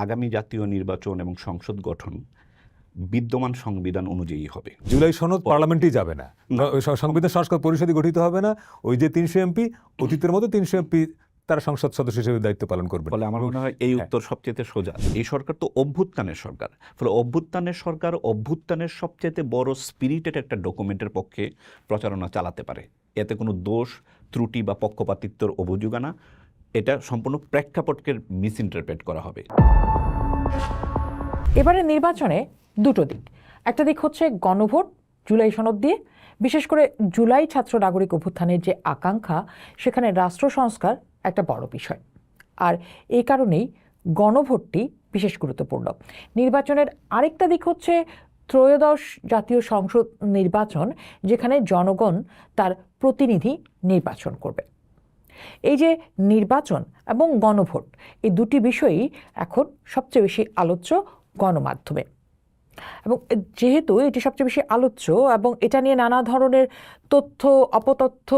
আগামী জাতীয় নির্বাচন এবং সংসদ গঠন বিদ্যমান সংবিধান অনুযায়ী হবে। জুলাই সনদ পার্লামেন্টেই যাবে না, সংবিধান সংস্কার পরিষদই গঠিত হবে না। ওই যে 300 এমপি, অতীতের মতো 300 এমপি তারা সংসদ সদস্য হিসেবে দায়িত্ব পালন করবে। ফলে আমার মনে হয় এই উত্তর সবচেয়ে সোজা। এই সরকার তো অভ্যুত্থানের সরকার, ফলে অভ্যুত্থানের সরকার অভ্যুত্থানের সবচেয়ে বড় স্পিরিটেড একটা ডকুমেন্টের পক্ষে প্রচারণা চালাতে পারে। এতে কোনো দোষ ত্রুটি বা পক্ষপাতিত্বর অভিযোগ আনা, এটা সম্পূর্ণ প্রেক্ষাপটকে মিসইন্টারপ্রেট করা হবে। এবারে নির্বাচনে দুটো দিক, একটা দিক হচ্ছে গণভোট জুলাই সনদ দিয়ে, বিশেষ করে জুলাই ছাত্র নাগরিক অভ্যুত্থানের যে আকাঙ্ক্ষা, সেখানে রাষ্ট্র সংস্কার একটা বড় বিষয়। আর এই কারণেই গণভোটটি বিশেষ গুরুত্বপূর্ণ। নির্বাচনের আরেকটা দিক হচ্ছে ত্রয়োদশ জাতীয় সংসদ নির্বাচন, যেখানে জনগণ তার প্রতিনিধি নির্বাচন করবে। এই যে নির্বাচন এবং গণভোট, এই দুটি বিষয়ই এখন সবচেয়ে বেশি আলোচ্য গণমাধ্যমে। এবং যেহেতু এটি সবচেয়ে বেশি আলোচ্য এবং এটা নিয়ে নানা ধরনের তথ্য অপতথ্য,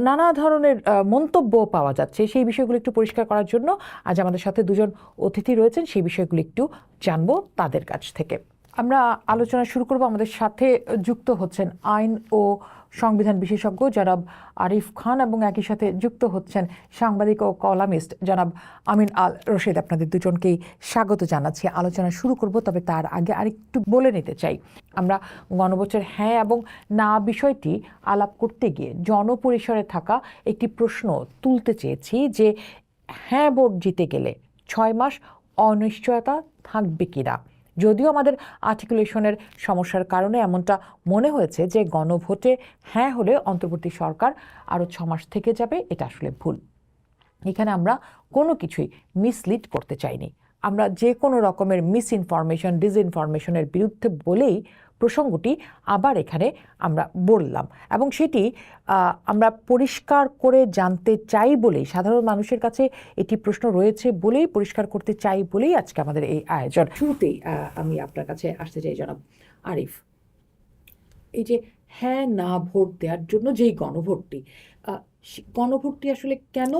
নানা ধরনের মন্তব্য পাওয়া যাচ্ছে, সেই বিষয়গুলো একটু পরিষ্কার করার জন্য আজ আমাদের সাথে দুজন অতিথি রয়েছেন। সেই বিষয়গুলো একটু জানবো তাদের কাছ থেকে। আমরা আলোচনা শুরু করব। আমাদের সাথে যুক্ত হচ্ছেন আইন ও সংবিধান বিশেষজ্ঞ জনাব আরিফ খান এবং একই সাথে যুক্ত হচ্ছেন সাংবাদিক ও কলামিস্ট জনাব আমিন আল রশিদ। আপনাদের দুজনকেই স্বাগত জানাচ্ছি। আলোচনা শুরু করব, তবে তার আগে আরেকটু বলে নিতে চাই, আমরা গণভোটের হ্যাঁ এবং না বিষয়টি আলাপ করতে গিয়ে জনপরিসরে থাকা একটি প্রশ্ন তুলতে চেয়েছি যে হ্যাঁ ভোট জিতে গেলে 6 মাস অনিশ্চয়তা থাকবে কিনা। যদিও আমাদের আর্টিকুলেশনের সমস্যার কারণে এমনটা মনে হয়েছে যে গণভোটে হ্যাঁ হলে অন্তর্বর্তী সরকার আরও 6 মাস থেকে যাবে, এটা আসলে ভুল। এখানে আমরা কোনো কিছুই মিসলিড করতে চাইনি। আমরা যে কোনো রকমের মিসইনফরমেশন ডিসইনফরমেশনের বিরুদ্ধে বলেই প্রসঙ্গটি আবার এখানে আমরা বললাম, এবং সেটি আমরা পরিষ্কার করে জানতে চাই বলেই, সাধারণ মানুষের কাছে এটি প্রশ্ন রয়েছে বলেই, পরিষ্কার করতে চাই বলেই আজকে আমাদের এই আয়োজন। শুরুতেই আমি আপনার কাছে আসতে চাই জনাব আরিফ, এই যে হ্যাঁ না ভোট দেওয়ার জন্য যেই গণভোটটি আসলে কেন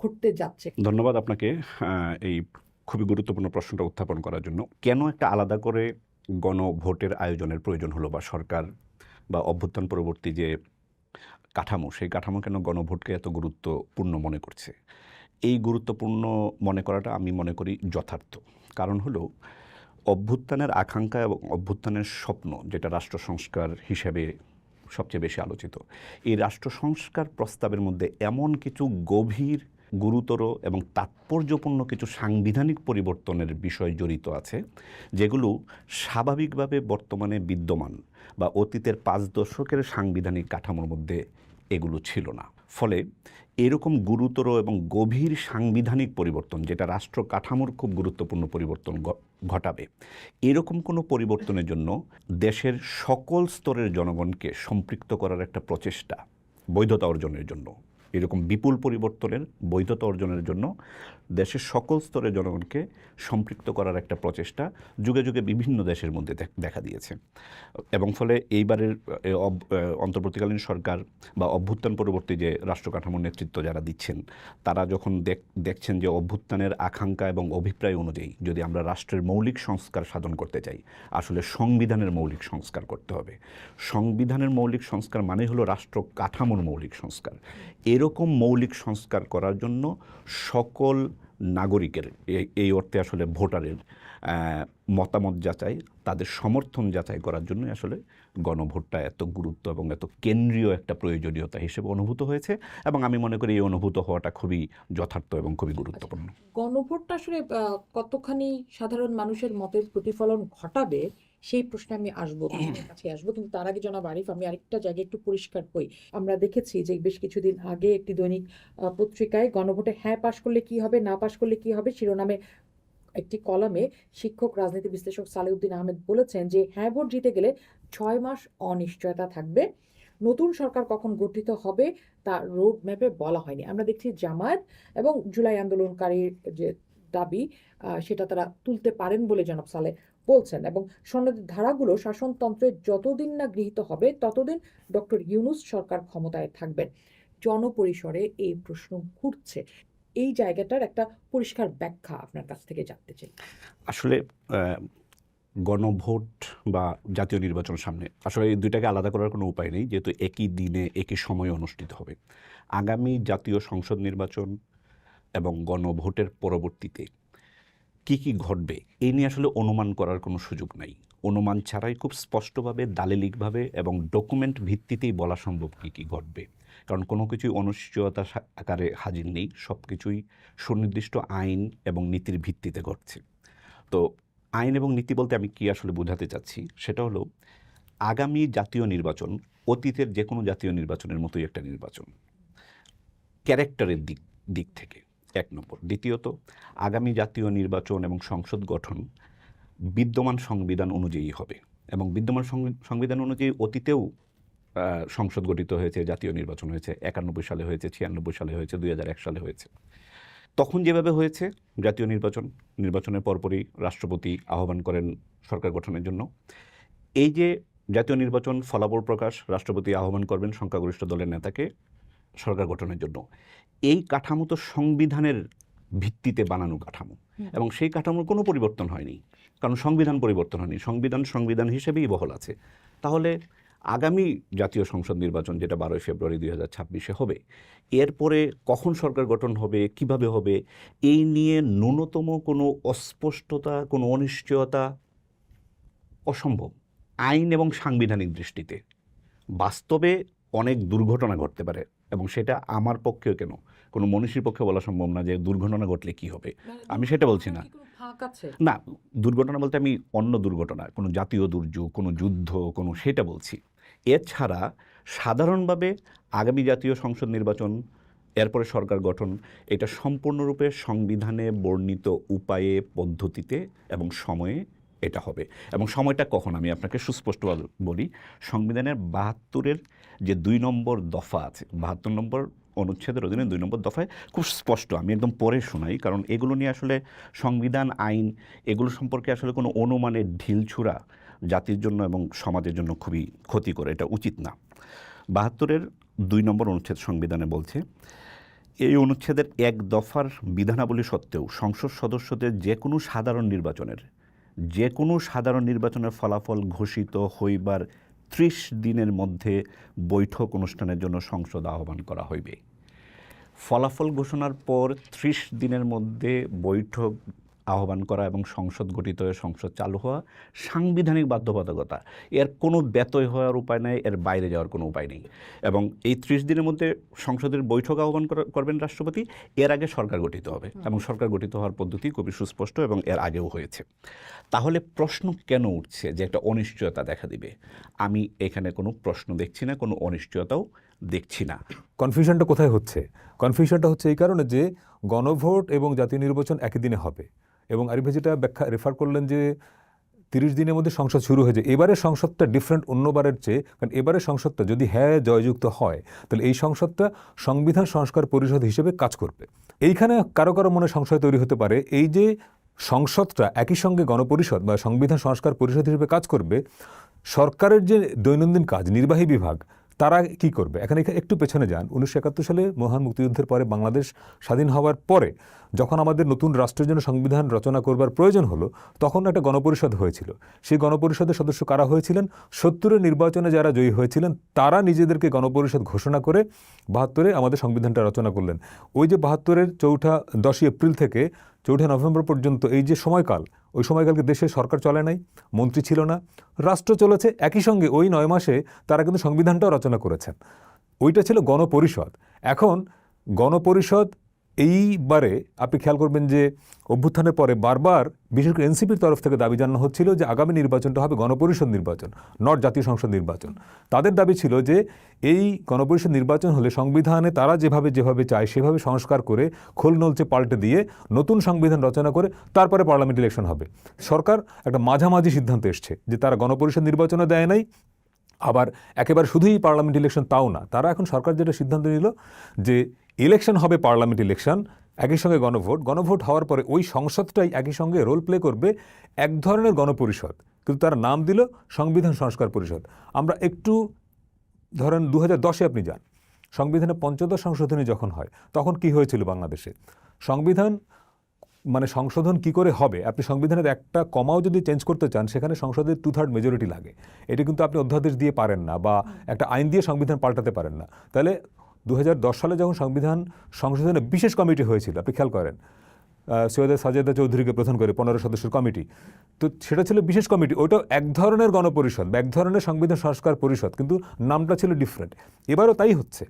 ঘটতে যাচ্ছে? ধন্যবাদ আপনাকে এই খুবই গুরুত্বপূর্ণ প্রশ্নটা উত্থাপন করার জন্য। কেন একটা আলাদা করে গণভোটের আয়োজনের প্রয়োজন হলো, বা সরকার বা অভ্যুত্থান পরবর্তী যে কাঠামো, সেই কাঠামো কেন গণভোটকে এত গুরুত্বপূর্ণ মনে করছে? এই গুরুত্বপূর্ণ মনে করাটা আমি মনে করি যথার্থ। কারণ হলো অভ্যুত্থানের আকাঙ্ক্ষা এবং অভ্যুত্থানের স্বপ্ন, যেটা রাষ্ট্র সংস্কার হিসেবে সবচেয়ে বেশি আলোচিত, এই রাষ্ট্র সংস্কার প্রস্তাবের মধ্যে এমন কিছু গভীর, গুরুতর এবং তাৎপর্যপূর্ণ কিছু সাংবিধানিক পরিবর্তনের বিষয় জড়িত আছে, যেগুলো স্বাভাবিকভাবে বর্তমানে বিদ্যমান বা অতীতের 5 দশকের সাংবিধানিক কাঠামোর মধ্যে এগুলো ছিল না। ফলে এরকম গুরুতর এবং গভীর সাংবিধানিক পরিবর্তন, যেটা রাষ্ট্র কাঠামোর খুব গুরুত্বপূর্ণ পরিবর্তন ঘটাবে, এরকম কোনো পরিবর্তনের জন্য দেশের সকল স্তরের জনগণকে সম্পৃক্ত করার একটা প্রচেষ্টা, বৈধতা অর্জনের জন্য, এরকম বিপুল পরিবর্তনের বৈধতা অর্জনের জন্য দেশের সকল স্তরের জনগণকে সম্পৃক্ত করার একটা প্রচেষ্টা যুগে যুগে বিভিন্ন দেশের মধ্যে দেখা দিয়েছে। এবং ফলে এইবারের অন্তর্বর্তীকালীন সরকার বা অভ্যুত্থান পরবর্তী যে রাষ্ট্র কাঠামোর নেতৃত্ব যারা দিচ্ছেন, তারা যখন দেখছেন যে অভ্যুত্থানের আকাঙ্ক্ষা এবং অভিপ্রায় অনুযায়ী যদি আমরা রাষ্ট্রের মৌলিক সংস্কার সাধন করতে চাই, আসলে সংবিধানের মৌলিক সংস্কার করতে হবে। সংবিধানের মৌলিক সংস্কার মানে হলো রাষ্ট্র কাঠামোর মৌলিক সংস্কার। এরকম মৌলিক সংস্কার করার জন্য সকল নাগরিকের, এই অর্থে আসলে ভোটারের মতামত যাচাই, তাদের সমর্থন যাচাই করার জন্য আসলে গণভোটটা এত গুরুত্ব এবং এত কেন্দ্রীয় একটা প্রয়োজনীয়তা হিসেবে অনুভূত হয়েছে, এবং আমি মনে করি এই অনুভূত হওয়াটা খুবই যথার্থ এবং খুবই গুরুত্বপূর্ণ। গণভোটটা আসলে কতখানি সাধারণ মানুষের মতের প্রতিফলন ঘটাবে, সেই প্রশ্নে আমি আসবো, কাছে আসবো, কিন্তু তার আগে জনাব আরিফ, আমি আরেকটা জায়গায় একটু পরিষ্কার হই। আমরা দেখেছি যে বেশ কিছুদিন আগে একটি দৈনিক পত্রিকায় গণভোটে হ্যাঁ পাশ করলে কি হবে, না পাশ করলে কি হবে শিরোনামে একটি কলামে শিক্ষক রাজনীতি বিশ্লেষক সালেউদ্দিন আহমেদ বলেছেন যে হ্যাঁ ভোট জিতে গেলে 6 মাস অনিশ্চয়তা থাকবে, নতুন সরকার কখন গঠিত হবে তা রোড ম্যাপে বলা হয়নি। আমরা দেখছি জামায়াত এবং জুলাই আন্দোলনকারীর যে দাবি, সেটা তারা তুলতে পারেন বলে জনাব সালেহ বলছেন, এবং সনদের ধারাগুলো শাসনতন্ত্রে যতদিন না গৃহীত হবে ততদিন ডক্টর ইউনূস সরকার ক্ষমতায় থাকবেন। জনপরিসরে এই প্রশ্ন ঘুরছে, এই জায়গাটার একটা পরিষ্কার ব্যাখ্যা আপনার কাছ থেকে জানতে চাই। আসলে গণভোট বা জাতীয় নির্বাচন সামনে, আসলে এই দুইটাকে আলাদা করার কোনো উপায় নেই, যেহেতু একই দিনে একই সময়ে অনুষ্ঠিত হবে। আগামী জাতীয় সংসদ নির্বাচন এবং গণভোটের পরবর্তীতে কি কি ঘটবে এই নিয়ে আসলে অনুমান করার কোনো সুযোগ নাই। অনুমান ছাড়াই খুব স্পষ্টভাবে দালিলিকভাবে এবং ডকুমেন্ট ভিত্তিতেই বলা সম্ভব কি কি ঘটবে, কারণ কোনো কিছুই অনিশ্চয়তা আকারে হাজির নেই, সব কিছুই সুনির্দিষ্ট আইন এবং নীতির ভিত্তিতে ঘটছে। তো আইন এবং নীতি বলতে আমি কি আসলে বোঝাতে চাচ্ছি সেটা হলো, আগামী জাতীয় নির্বাচন অতীতের যে কোনো জাতীয় নির্বাচনের মতোই একটা নির্বাচন ক্যারেক্টারের দিক থেকে, এক নম্বর। দ্বিতীয়ত, আগামী জাতীয় নির্বাচন এবং সংসদ গঠন বিদ্যমান সংবিধান অনুযায়ী হবে, এবং বিদ্যমান সংবিধান অনুযায়ী অতীতেও সংসদ গঠিত হয়েছে, জাতীয় নির্বাচন হয়েছে, 91 সালে হয়েছে, 96 সালে হয়েছে, 2001 সালে হয়েছে। তখন যেভাবে হয়েছে জাতীয় নির্বাচনের পরপরই রাষ্ট্রপতি আহ্বান করেন সরকার গঠনের জন্য। এই যে জাতীয় নির্বাচন ফলাফল প্রকাশ, রাষ্ট্রপতি আহ্বান করবেন সংখ্যাগরিষ্ঠ দলের নেতাকে সরকার গঠনের জন্য, এই কাঠামো তো সংবিধানের ভিত্তিতে বানানো কাঠামো, এবং সেই কাঠামোর কোনো পরিবর্তন হয়নি, কারণ সংবিধান পরিবর্তন হয়নি, সংবিধান হিসেবেই বহাল আছে। তাহলে আগামী জাতীয় সংসদ নির্বাচন, যেটা 12 ফেব্রুয়ারি 2026 হবে, এরপরে কখন সরকার গঠন হবে, কিভাবে হবে, এই নিয়ে ন্যূনতম কোনো অস্পষ্টতা, কোনো অনিশ্চয়তা অসম্ভব আইন এবং সাংবিধানিক দৃষ্টিতে। বাস্তবে অনেক দুর্ঘটনা ঘটতে পারে, এবং সেটা আমার পক্ষেও কেন, কোনো মনীষীর পক্ষে বলা সম্ভব না যে দুর্ঘটনা ঘটলে কি হবে। আমি সেটা বলছি না, না, দুর্ঘটনা বলতে আমি অন্য দুর্ঘটনা, কোনো জাতীয় দুর্যোগ, কোনো যুদ্ধ, কোনো, সেটা বলছি। এছাড়া সাধারণভাবে আগামী জাতীয় সংসদ নির্বাচন, এরপরে সরকার গঠন, এটা সম্পূর্ণরূপে সংবিধানে বর্ণিত উপায়ে, পদ্ধতিতে এবং সময়ে এটা হবে। এবং সময়টা কখন আমি আপনাকে সুস্পষ্টভাবে বলি, সংবিধানের 72-এর যে 2 নম্বর দফা আছে, 72 নম্বর অনুচ্ছেদের অধীনে 2 নম্বর দফায় খুব স্পষ্ট, আমি একদম পড়ে শোনাই, কারণ এগুলো নিয়ে আসলে সংবিধান, আইন, এগুলো সম্পর্কে আসলে কোনো অনুমানের ঢিলছুড়া জাতির জন্য এবং সমাজের জন্য খুবই ক্ষতিকর, এটা উচিত না। 72-এর 2 নম্বর অনুচ্ছেদ সংবিধানে বলছে, এই অনুচ্ছেদের 1 দফার বিধানাবলী সত্ত্বেও সংসদ সদস্যদের যে কোনো সাধারণ নির্বাচনের ফলাফল ঘোষিত হইবার 30 দিনের মধ্যে বৈঠক অনুষ্ঠানের জন্য সংসদ আহ্বান করা হইবে। ফলাফল ঘোষণার পর 30 দিনের মধ্যে বৈঠক আহ্বান করা এবং সংসদ গঠিত হয়ে সংসদ চালু হওয়া সাংবিধানিক বাধ্যবাধকতা, এর কোনো ব্যত্যয় হওয়ার উপায় নেই, এর বাইরে যাওয়ার কোনো উপায় নেই। এবং এই 30 দিনের মধ্যে সংসদের বৈঠক আহ্বান করবেন রাষ্ট্রপতি, এর আগে সরকার গঠিত হবে, এবং সরকার গঠিত হওয়ার পদ্ধতি খুবই সুস্পষ্ট এবং এর আগেও হয়েছে। তাহলে প্রশ্ন কেন উঠছে যে একটা অনিশ্চয়তা দেখা দিবে? আমি এখানে কোনো প্রশ্ন দেখছি না, কোনো অনিশ্চয়তাও দেখছি না। কনফিউশনটা কোথায় হচ্ছে? কনফিউশনটা হচ্ছে এই কারণে যে গণভোট এবং জাতীয় নির্বাচন একই দিনে হবে, এবং আরিফ ভাই যেটা রেফার করলেন যে 30 দিনের মধ্যে সংসদ শুরু হয়েছে, এবারের সংসদটা ডিফারেন্ট অন্যবারের চেয়ে, কারণ এবারের সংসদটা যদি জয়যুক্ত হয়, তাহলে এই সংসদটা সংবিধান সংস্কার পরিষদ হিসেবে কাজ করবে। এইখানে কারো কারো মনে সংশয় তৈরি হতে পারে, এই যে সংসদটা একই সঙ্গে গণপরিষদ বা সংবিধান সংস্কার পরিষদ হিসেবে কাজ করবে, সরকারের যে দৈনন্দিন কাজ, নির্বাহী বিভাগ, তারা কি করবে? এখানে একটু পেছনে যান। 1971 সালে মহান মুক্তিযুদ্ধের পরে, বাংলাদেশ স্বাধীন হওয়ার পরে, যখন আমাদের নতুন রাষ্ট্রের জন্য সংবিধান রচনা করবার প্রয়োজন হলো, তখন একটা গণপরিষদ হয়েছিল। সেই গণপরিষদের সদস্য কারা হয়েছিলেন? 70-এর নির্বাচনে যারা জয়ী হয়েছিলেন, তারা নিজেদেরকে গণপরিষদ ঘোষণা করে 72-এ আমাদের সংবিধানটা রচনা করলেন। ওই যে 72-এর 10ই এপ্রিল থেকে 4 নভেম্বর পর্যন্ত এই যে সময়কাল, ওই সময়কালকে দেশে সরকার চলে নাই, মন্ত্রী ছিল না, রাষ্ট্র চলেছে। একই সঙ্গে ওই 9 মাসে তারা কিন্তু সংবিধানটাও রচনা করেছেন। ওইটা ছিল গণপরিষদ। এখন গণপরিষদ এইবারে আপনি খেয়াল করবেন যে অভ্যুত্থানের পরে বারবার, বিশেষ করে এনসিপির তরফ থেকে দাবি জানানো হচ্ছিল যে আগামী নির্বাচনটা হবে গণপরিষদ নির্বাচন, নট জাতীয় সংসদ নির্বাচন। তাদের দাবি ছিল যে এই গণপরিষদ নির্বাচন হলে সংবিধানে তারা যেভাবে চায় সেভাবে সংস্কার করে, খোল নলচে পাল্টে দিয়ে নতুন সংবিধান রচনা করে তারপরে পার্লামেন্ট ইলেকশন হবে। সরকার একটা মাঝামাঝি সিদ্ধান্ত এসছে যে তারা গণপরিষদ নির্বাচনও দেয় নাই, আবার একেবারে শুধুই পার্লামেন্ট ইলেকশন তাও না। তারা এখন, সরকার যেটা সিদ্ধান্ত নিল যে ইলেকশন হবে, পার্লামেন্ট ইলেকশন, একই সঙ্গে গণভোট হওয়ার পরে ওই সংসদটাই একই সঙ্গে রোল প্লে করবে এক ধরনের গণপরিষদ, কিন্তু তার নাম দিল সংবিধান সংস্কার পরিষদ। আমরা একটু ধরেন 2010-এ আপনি যান, সংবিধানের 15 সংশোধনী যখন হয়, তখন কি হয়েছিল বাংলাদেশে? সংবিধান মানে সংশোধন কি করে হবে, আপনি সংবিধানের একটা কমাও যদি চেঞ্জ করতে চান সেখানে সংসদের 2/3 মেজরিটি লাগে। এটা কিন্তু আপনি অধ্যাদেশ দিয়ে পারেন না বা একটা আইন দিয়ে সংবিধান পাল্টাতে পারেন না। তাহলে 2010 সালে যখন সংবিধান সংশোধনে বিশেষ কমিটি হয়েছিল, আপনি খেয়াল করেন সৈয়দা সাজেদা চৌধুরীকে প্রধান করে 15 সদস্যের কমিটি, তো সেটা ছিল বিশেষ কমিটি। ওইটা এক ধরনের গণপরিষদ বা এক ধরনের সংবিধান সংস্কার পরিষদ, কিন্তু নামটা ছিল ডিফারেন্ট। এবারও তাই হচ্ছে,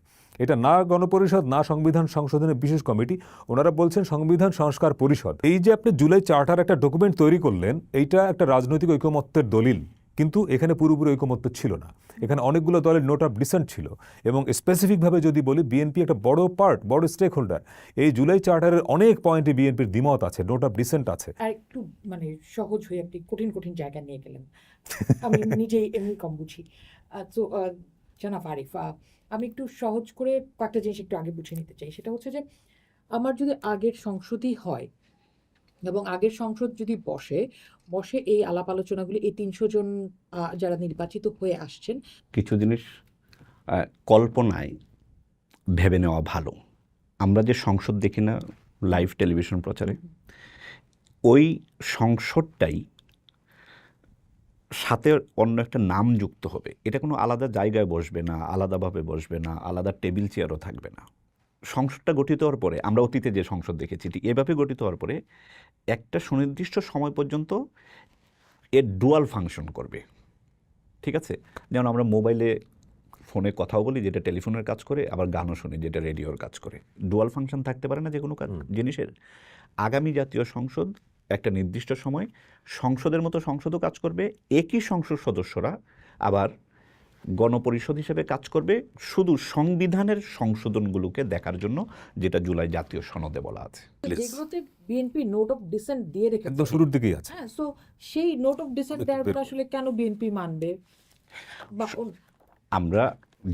এটা না গণপরিষদ না সংবিধান সংশোধনের বিশেষ কমিটি, ওনারা বলছেন সংবিধান সংস্কার পরিষদ। এই যে আপনি জুলাই চার্টার একটা ডকুমেন্ট তৈরি করলেন, এইটা একটা রাজনৈতিক ঐকমত্যের দলিল, কিন্তু এখানে পুরোপুরি ঐকমত্য ছিল না। এখানে অনেকগুলো দলের নোট অফ ডিসেন্ট ছিল, এবং স্পেসিফিকভাবে যদি বলি বিএনপি একটা বড় পার্ট, বড় স্টেক হোল্ডার। এই জুলাই চার্টারের অনেক পয়েন্টে বিএনপির দ্বিমত আছে, নোট অফ ডিসেন্ট আছে। আর একটু মানে সহজ হয়ে আপনি কঠিন কঠিন জায়গা নিয়ে গেলেন, আমি নিজেই এমনি কম বুঝি। তো জনাব আরিফ, আমি একটু সহজ করে কয়েকটা জিনিস একটু আগে বুঝে নিতে চাই। সেটা হচ্ছে যে আমার যদি আগের সংসদই হয় এবং আগের সংসদ যদি বসে এই আলাপ আলোচনাগুলি, এই 300 জন যারা নির্বাচিত হয়ে আসছেন, কিছু জিনিস কল্পনায় ভেবে নেওয়া ভালো। আমরা যে সংসদ দেখি না লাইভ টেলিভিশন প্রচারে, ওই সংসদটাই সাথে অন্য একটা নাম যুক্ত হবে। এটা কোনো আলাদা জায়গায় বসবে না, আলাদাভাবে বসবে না, আলাদা টেবিল চেয়ারও থাকবে না। সংসদটা গঠিত হওয়ার পরে, আমরা অতীতে যে সংসদ দেখেছি ঠিক এভাবে গঠিত হওয়ার পরে একটা সুনির্দিষ্ট সময় পর্যন্ত এর ডুয়াল ফাংশন করবে। ঠিক আছে, যেমন আমরা মোবাইলে ফোনে কথাও বলি যেটা টেলিফোনের কাজ করে, আবার গানও শুনি যেটা রেডিওর কাজ করে। ডুয়াল ফাংশন থাকতে পারে না যে কোনো জিনিসের। আগামী জাতীয় সংসদ একটা নির্দিষ্ট সময় সংসদের মতো সংসদও কাজ করবে, একই সংসদ সদস্যরা আবার গণপরিষদ হিসেবে কাজ করবে, শুধু সংবিধানের সংশোধনগুলোকে দেখার জন্য, যেটা জুলাই জাতীয় সনদে বলা আছে। যেগুলোতে বিএনপি নোট অফ ডিসেন্ট দিয়ে রেখেছে, একদম শুরুর দিকেই আছে। হ্যাঁ, সো সেই নোট অফ ডিসেন্ট দেওয়ার পর আসলে কেন বিএনপি মানবে? বা আমরা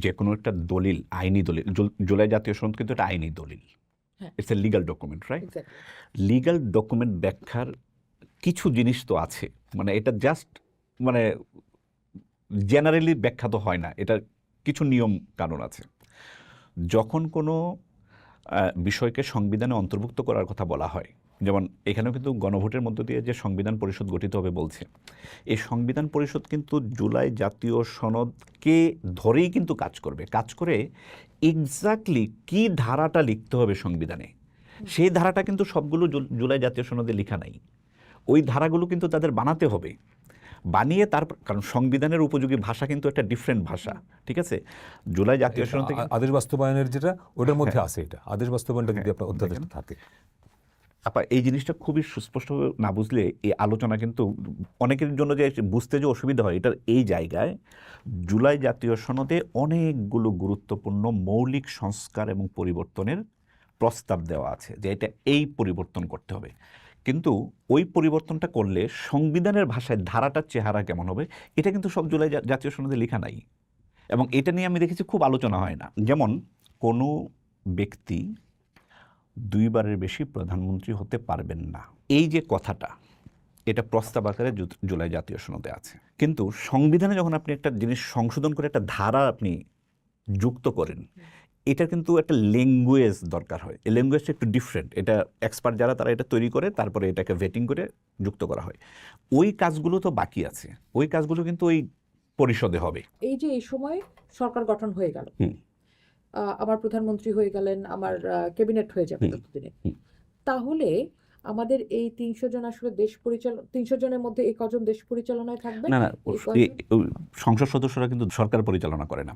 যে কোনো একটা দলিল, আইনি দলিল, জুলাই জাতীয় সনদ কিন্তু একটা আইনি দলিল, it's a legal document, right? Legal document ব্যাখ্যার কিছু জিনিস তো আছে, মানে এটা জাস্ট মানে জেনারেলি ব্যাখ্যা তো হয় না, এটার কিছু নিয়ম কানুন আছে। যখন কোনো বিষয়কে সংবিধানে অন্তর্ভুক্ত করার কথা বলা হয়, যেমন এখানেও কিন্তু গণভোটের মধ্য দিয়ে যে সংবিধান পরিষদ গঠিত হবে বলছে, এই সংবিধান পরিষদ কিন্তু জুলাই জাতীয় সনদকে ধরেই কিন্তু কাজ করে এক্স্যাক্টলি কি ধারাটা লিখতে হবে সংবিধানে, সেই ধারাটা কিন্তু সবগুলো জুলাই জাতীয় সনদে লেখা নাই। ওই ধারাগুলো কিন্তু তাদের বানাতে হবে, বানিয়ে তারপর, কারণ সংবিধানের উপযোগী ভাষা কিন্তু একটা ডিফারেন্ট ভাষা। ঠিক আছে, জুলাই জাতীয় সনদ থেকে আদেশ বাস্তবায়নের যেটা ওটার মধ্যে আছে, এটা আদেশ বাস্তবায়নটা যদি আপনার অধ্যাদেশ থাকে। আপা এই জিনিসটা খুবই সুস্পষ্টভাবে না বুঝলে এই আলোচনা কিন্তু অনেকের জন্য যে বুঝতে যে অসুবিধা হয়, এটার এই জায়গায় জুলাই জাতীয় সনদে অনেকগুলো গুরুত্বপূর্ণ মৌলিক সংস্কার এবং পরিবর্তনের প্রস্তাব দেওয়া আছে, যে এটা এই পরিবর্তন করতে হবে। কিন্তু ওই পরিবর্তনটা করলে সংবিধানের ভাষায় ধারাটার চেহারা কেমন হবে, এটা কিন্তু সব জুলাই জাতীয় সনদে লেখা নাই, এবং এটা নিয়ে আমি দেখেছি খুব আলোচনা হয় না। যেমন কোনো ব্যক্তি 2 বারের বেশি প্রধানমন্ত্রী হতে পারবেন না, এই যে কথাটা, এটা প্রস্তাব আকারে জুলাই জাতীয় সনদে আছে। কিন্তু সংবিধানে যখন আপনি একটা জিনিস সংশোধন করে একটা ধারা আপনি যুক্ত করেন, এটা কিন্তু একটা ল্যাঙ্গুয়েজ দরকার হয়। এই ল্যাঙ্গুয়েজটা একটু ডিফারেন্ট, এটা এক্সপার্ট যারা তারা এটা তৈরি করে তারপরে এটাকে ভেটিং করে যুক্ত করা হয়। ওই কাজগুলো তো বাকি আছে, ওই কাজগুলো কিন্তু ওই পরিষদে হবে। এই যে এই সময় সরকার গঠন হয়ে গেল, আমার প্রধানমন্ত্রী হয়ে গেলেন, আমার ক্যাবিনেট হয়ে যাবে ততদিনে, তাহলে আমাদের এই 300 জন আসলে 300 জনের মধ্যে এই কজন দেশ পরিচালনায় থাকবে? না, সংসদ সদস্যরা কিন্তু সরকার পরিচালনা করে না।